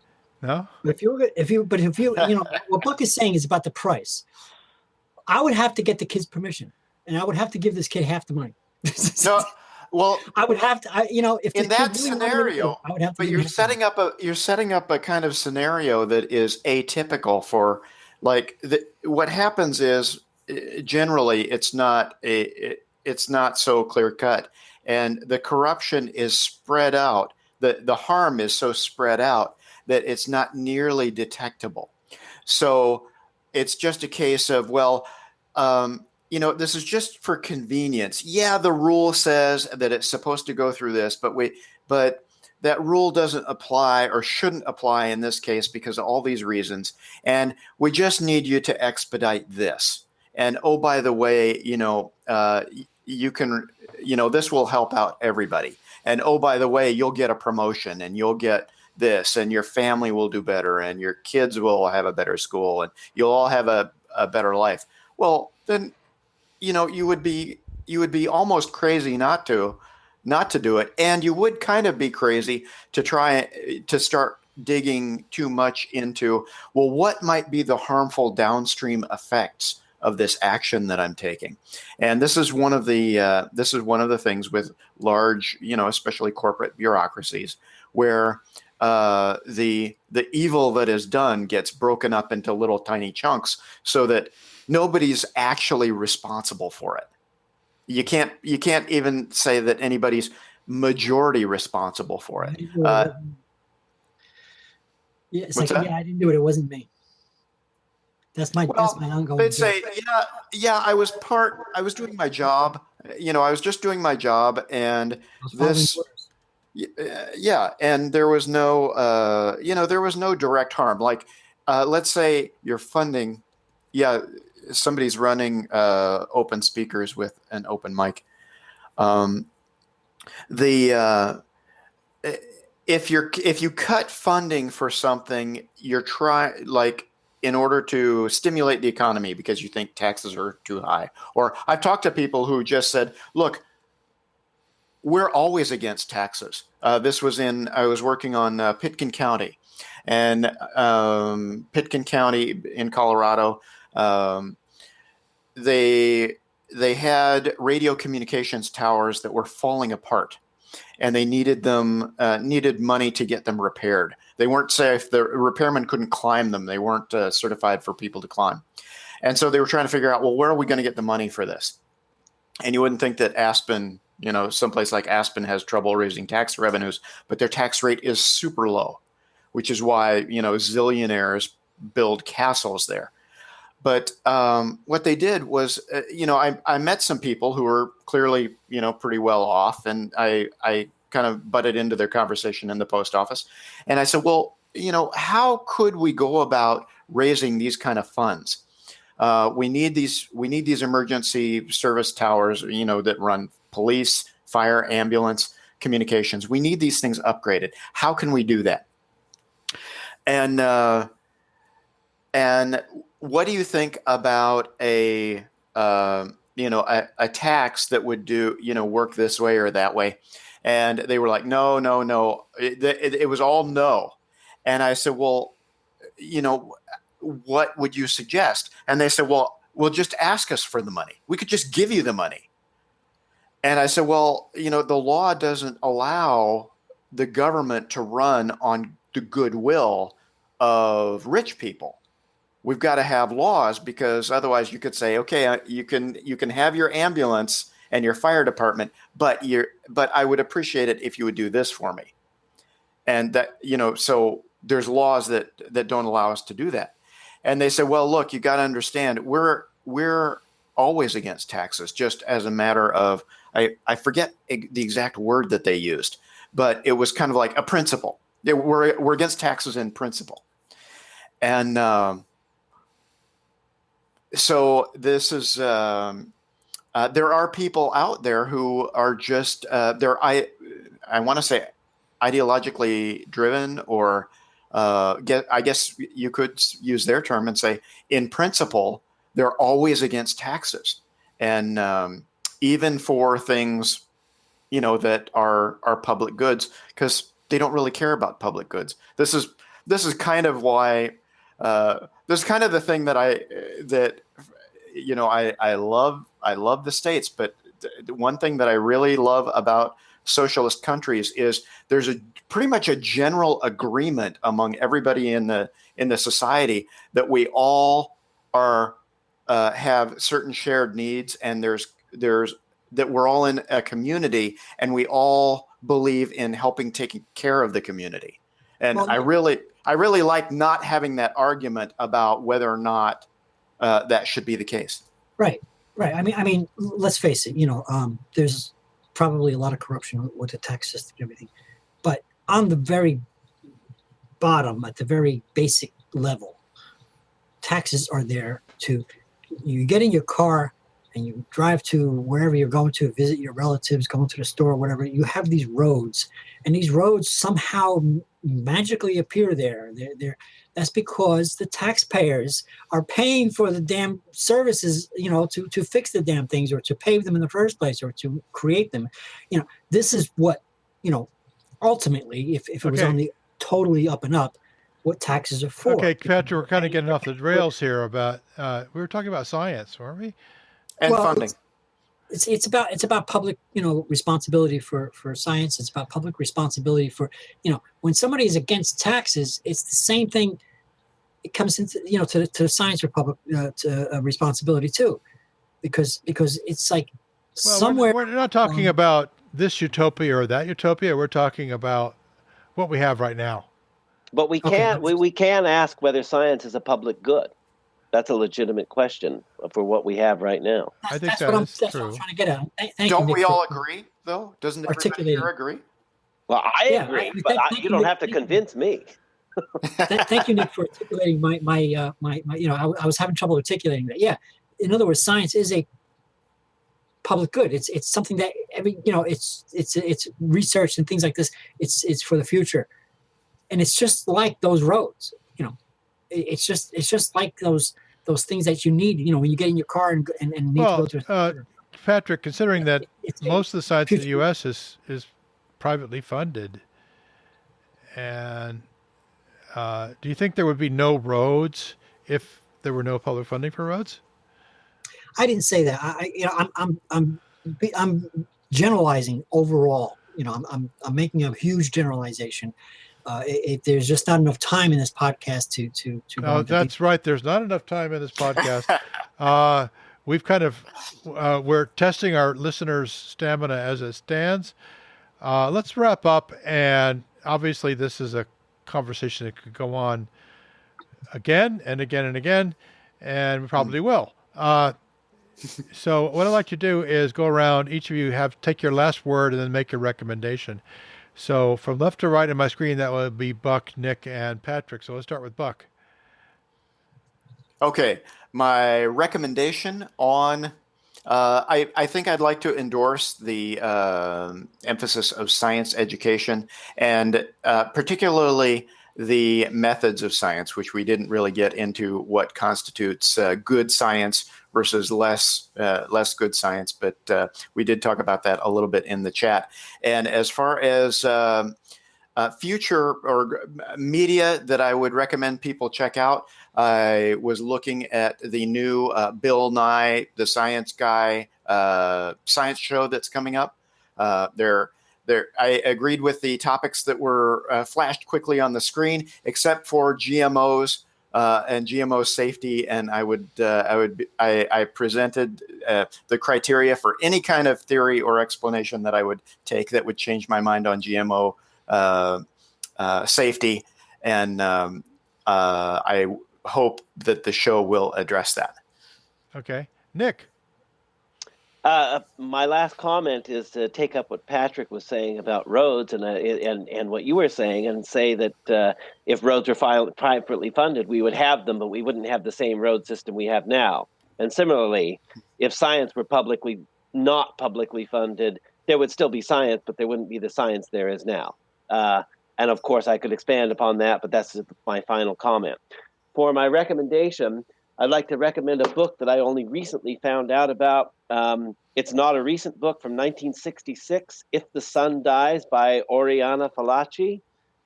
No? But if you what Buck is saying is about the price. I would have to get the kid's permission, and I would have to give this kid half the money. No, Well, I would have to, if in the kid that really wanted me to do it, scenario, I would have to. but give him you're setting up a kind of scenario that is atypical for, like, what happens is generally it's not so clear cut, and the corruption is spread out. The harm is so spread out that it's not nearly detectable. So it's just a case of, well, this is just for convenience. Yeah, the rule says that it's supposed to go through this, but that rule doesn't apply or shouldn't apply in this case because of all these reasons. And we just need you to expedite this. And oh, by the way, you can, this will help out everybody. And oh, by the way, you'll get a promotion and you'll get this, and your family will do better, and your kids will have a better school, and you'll all have a better life. Well, then, you would be almost crazy not to do it, and you would kind of be crazy to try to start digging too much into, well, what might be the harmful downstream effects of this action that I'm taking. And this is one of the things with large, especially corporate bureaucracies, where the evil that is done gets broken up into little tiny chunks so that nobody's actually responsible for it. You can't even say that anybody's majority responsible for it. It's like, I didn't do it. It wasn't me. That's my ongoing. They'd say, I was doing my job. I was just doing my job, and this. Yeah, and there was no, there was no direct harm. Like, let's say you're funding, somebody's running open speakers with an open mic. If you cut funding for something, you're trying, like, in order to stimulate the economy because you think taxes are too high. Or I've talked to people who just said, look, we're always against taxes. I was working on Pitkin County, and Pitkin County in Colorado, they had radio communications towers that were falling apart, and they needed money to get them repaired. They weren't safe. The repairmen couldn't climb them. They weren't certified for people to climb. And so they were trying to figure out, well, where are we going to get the money for this? And you wouldn't think that Aspen, someplace like Aspen has trouble raising tax revenues, but their tax rate is super low, which is why, zillionaires build castles there. But what they did was, I met some people who were clearly, pretty well off, and I kind of butted into their conversation in the post office. And I said, well, how could we go about raising these kind of funds? We need these emergency service towers, that run police, fire, ambulance, communications. We need these things upgraded. How can we do that? And what do you think about a tax that would work this way or that way? And they were like, no. It was all no. And I said, well, what would you suggest? And they said, well, just ask us for the money. We could just give you the money. And I said, well, the law doesn't allow the government to run on the goodwill of rich people. We've got to have laws, because otherwise you could say, okay, you can have your ambulance and your fire department, but I would appreciate it if you would do this for me. And that, so there's laws that don't allow us to do that. And they said, well, look, you got to understand, we're always against taxes, just as a matter of, I forget the exact word that they used, but it was kind of like a principle. We're against taxes in principle. And so this is, there are people out there who are just, I want to say ideologically driven, or I guess you could use their term and say, in principle, they're always against taxes. And even for things, that are public goods, because they don't really care about public goods. This is kind of why, this is kind of the thing that I love the states, but one thing that I really love about socialist countries is there's pretty much a general agreement among everybody in the society that we all are have certain shared needs, and there's that we're all in a community, and we all believe in helping taking care of the community. And I really like not having that argument about whether or not that should be the case. Right. I mean, let's face it. There's probably a lot of corruption with the tax system and everything, but on the very bottom, at the very basic level, taxes are there to. You get in your car and you drive to wherever you're going to visit your relatives, going to the store, whatever. You have these roads, and these roads somehow magically appear there. That's because the taxpayers are paying for the damn services, to fix the damn things, or to pave them in the first place, or to create them. This is what, ultimately, if it was on the totally up and up, what taxes are for. Okay, Patrick, we're kind of getting off the rails here about, we were talking about science, weren't we? And funding. It's about public, responsibility for science. It's about public responsibility for, when somebody is against taxes, it's the same thing. It comes into, to science or public responsibility too, because it's like somewhere. We're not talking about this utopia or that utopia. We're talking about what we have right now. But we can ask whether science is a public good. That's a legitimate question for what we have right now. I think that's what I'm trying to get at. Don't we all agree, though? Doesn't everybody here agree? Well, I agree, but you don't have to convince me. Thank you, Nick, for articulating my. I was having trouble articulating that. Yeah, in other words, science is a public good. It's something that it's research and things like this. It's for the future. And it's just like those roads, It's just like those things that you need, when you get in your car and need to go to. Patrick, considering that most of the science in the U.S. is privately funded, and do you think there would be no roads if there were no public funding for roads? I didn't say that. I'm generalizing overall. I'm making a huge generalization. There's just not enough time in this podcast to No, that's right. There's not enough time in this podcast. We've kind of we're testing our listeners' stamina as it stands. Let's wrap up. And obviously, this is a conversation that could go on again and again and again, and we probably will. So what I'd like to do is go around. Each of you take your last word and then make your recommendation. So from left to right on my screen, that would be Buck, Nick, and Patrick. So let's start with Buck. Okay. My recommendation on, I think I'd like to endorse the emphasis of science education, and particularly the methods of science, which we didn't really get into what constitutes good science versus less good science, but we did talk about that a little bit in the chat. And as far as future or media that I would recommend people check out, I was looking at the new Bil Nye, the Science Guy science show that's coming up. I agreed with the topics that were flashed quickly on the screen, except for GMOs and GMO safety. And I presented the criteria for any kind of theory or explanation that I would take that would change my mind on GMO safety. And I hope that the show will address that. Okay. Nick. My last comment is to take up what Patrick was saying about roads and what you were saying, and say that if roads were privately funded, we would have them, but we wouldn't have the same road system we have now. And similarly, if science were not publicly funded, there would still be science, but there wouldn't be the science there is now. And of course, I could expand upon that, but that's my final comment. For my recommendation, I'd like to recommend a book that I only recently found out about. It's not a recent book, from 1966, If the Sun Dies by Oriana Fallaci.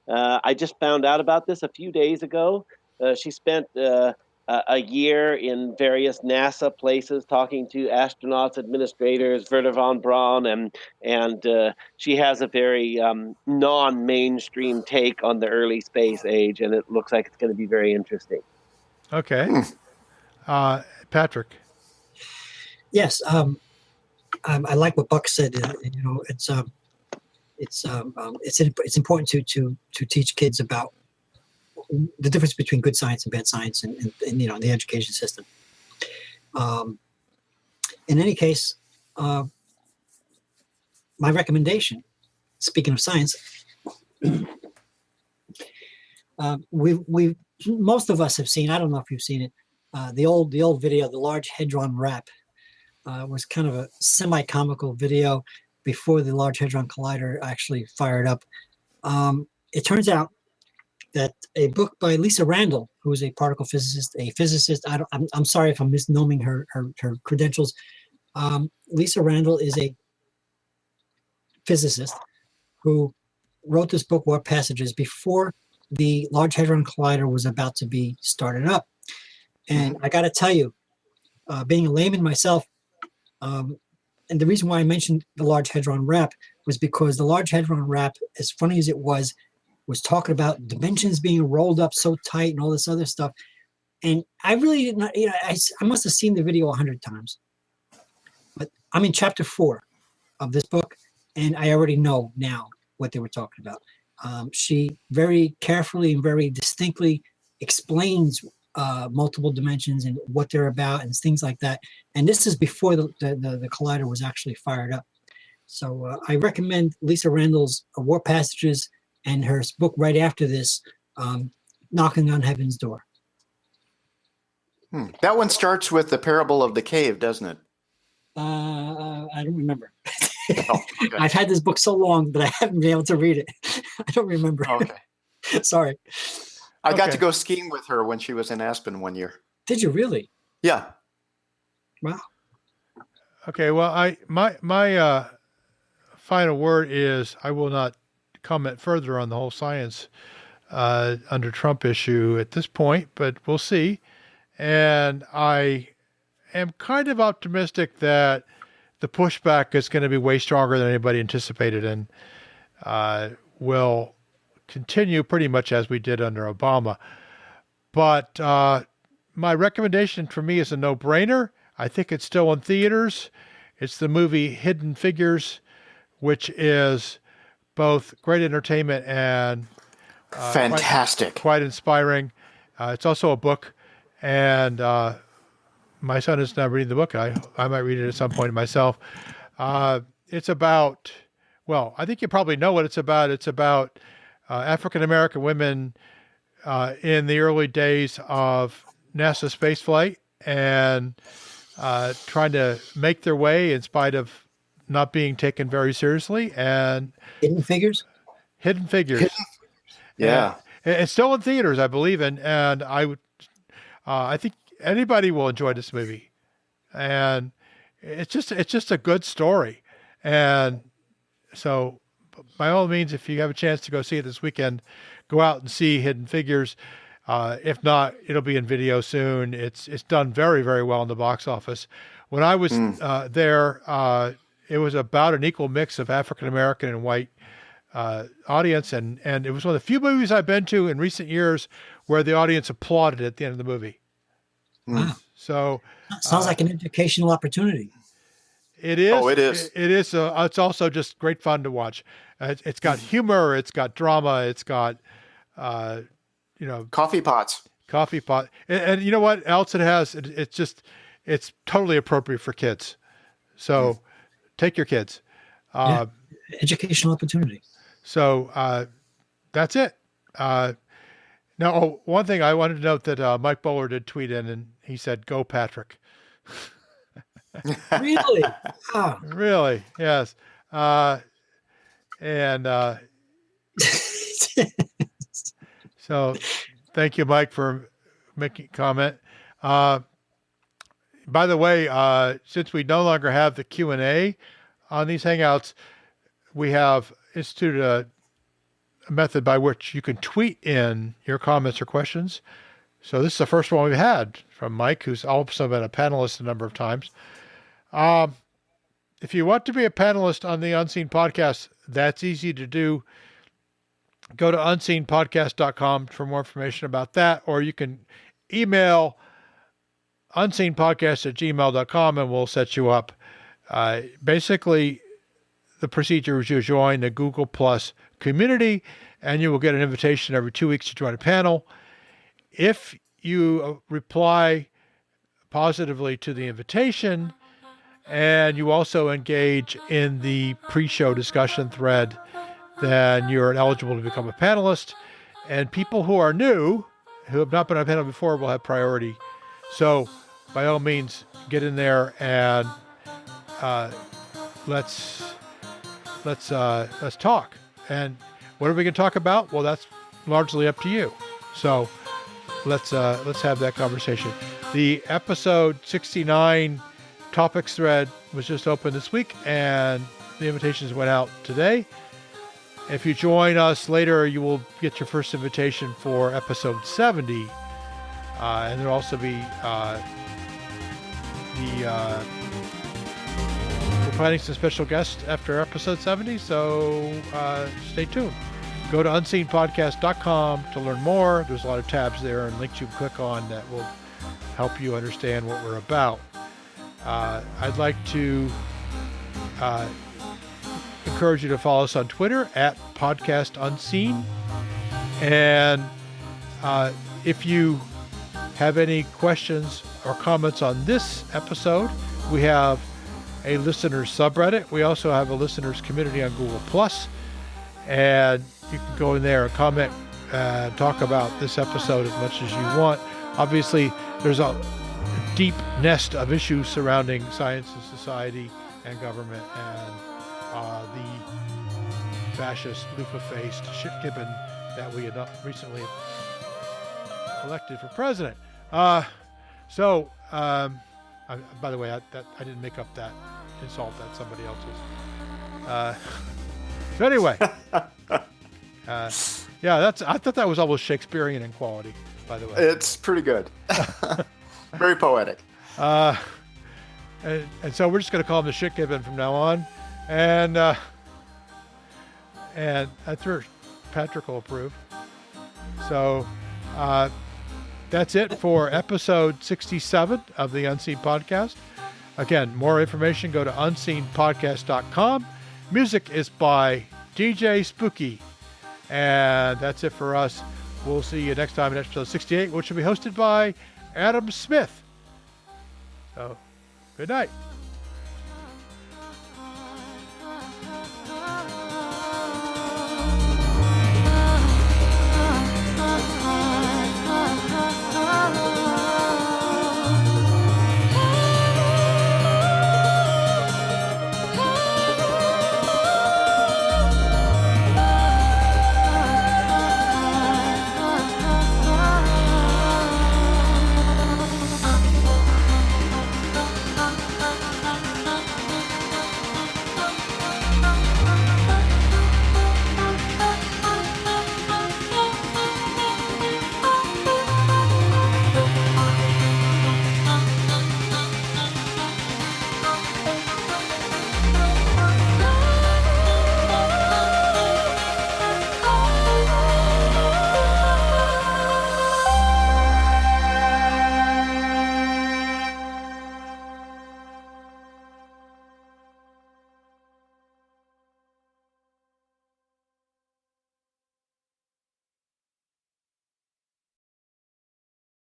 I just found out about this a few days ago. She spent a year in various NASA places, talking to astronauts, administrators, Wernher von Braun, and she has a very non-mainstream take on the early space age, and it looks like it's going to be very interesting. Okay. Patrick. Yes, I like what Buck said. It's important to teach kids about the difference between good science and bad science, and the education system. In any case, my recommendation, speaking of science, we most of us have seen. I don't know if you've seen it. The old video, the Large Hadron Rap, was kind of a semi-comical video before the Large Hadron Collider actually fired up. It turns out that a book by Lisa Randall, who is a particle physicist, a physicist. I'm sorry if I'm misnoming her credentials. Lisa Randall is a physicist who wrote this book, What Passages, before the Large Hadron Collider was about to be started up. And I got to tell you, being a layman myself, and the reason why I mentioned the Large Hadron Rap was because the Large Hadron Rap, as funny as it was talking about dimensions being rolled up so tight and all this other stuff. And I really did not, I must have seen the video 100 times. But I'm in chapter 4 of this book, and I already know now what they were talking about. She very carefully and very distinctly explains multiple dimensions and what they're about and things like that. And this is before the collider was actually fired up. So I recommend Lisa Randall's War Passages and her book right after this, Knocking on Heaven's Door. That one starts with the parable of the cave, doesn't it? I don't remember. Oh, okay. I've had this book so long that I haven't been able to read it. I don't remember. Okay. Sorry. I got to go skiing with her when she was in Aspen one year. Did you really? Yeah. Wow. Okay. Well, my final word is I will not comment further on the whole science under Trump issue at this point, but we'll see. And I am kind of optimistic that the pushback is going to be way stronger than anybody anticipated, and will continue pretty much as we did under Obama. But my recommendation for me is a no-brainer. I think it's still in theaters. It's the movie Hidden Figures, which is both great entertainment and fantastic, quite inspiring. It's also a book, and my son is now reading the book. I might read it at some point myself. It's about, well, I think you probably know what it's about. It's about African-American women in the early days of NASA spaceflight and trying to make their way in spite of not being taken very seriously. And Hidden Figures? Hidden Figures. Yeah. And it's still in theaters, I believe. And I think anybody will enjoy this movie. And it's just a good story. And so by all means, if you have a chance to go see it this weekend, go out and see Hidden Figures. If not, it'll be in video soon. It's done very, very well in the box office. When I was there, it was about an equal mix of African-American and white audience. And it was one of the few movies I've been to in recent years where the audience applauded at the end of the movie. Wow. So sounds like an educational opportunity. It is. Oh, it is. It is. It's also just great fun to watch. It's got humor. It's got drama. It's got, coffee pots. And you know what else it has? It's totally appropriate for kids. So take your kids. Educational opportunity. So that's it. Now, one thing I wanted to note that Mike Bowler did tweet in, and he said, "Go Patrick." Really? Oh. Really? Yes. So thank you, Mike, for making a comment. By the way, since we no longer have the Q&A on these Hangouts, we have instituted a method by which you can tweet in your comments or questions. So this is the first one we've had from Mike, who's also been a panelist a number of times. If you want to be a panelist on the Unseen Podcast, that's easy to do. Go to unseenpodcast.com for more information about that, or you can email unseenpodcast@gmail.com and we'll set you up. Basically, the procedure is you join the Google Plus community and you will get an invitation every 2 weeks to join a panel. If you reply positively to the invitation and you also engage in the pre-show discussion thread, then you're eligible to become a panelist. And people who are new, who have not been on a panel before, will have priority. So by all means, get in there and let's talk. And what are we going to talk about? Well, that's largely up to you. So let's have that conversation. The episode 69 topics thread was just opened this week, and the invitations went out today. If you join us later, you will get your first invitation for episode 70, and there'll also be we're planning some special guests after episode 70, so stay tuned. Go to unseenpodcast.com to learn more. There's a lot of tabs there and links you can click on that will help you understand what we're about. I'd like to encourage you to follow us on Twitter at Podcast Unseen. And if you have any questions or comments on this episode, we have a listeners subreddit. We also have a listeners community on Google Plus, and you can go in there and comment and talk about this episode as much as you want. Obviously, there's a deep nest of issues surrounding science and society and government and the fascist, Loofah-faced Shit-Gibbon that we had recently elected for president. By the way, I didn't make up that insult. That's somebody else's. So anyway, I thought that was almost Shakespearean in quality, by the way. It's pretty good. Very poetic. And so we're just going to call him the Shit-Gibbon from now on. And I'm sure Patrick will approve. So that's it for episode 67 of the Unseen Podcast. Again, more information, go to unseenpodcast.com. Music is by DJ Spooky. And that's it for us. We'll see you next time in episode 68, which will be hosted by Adam Smith. So, good night.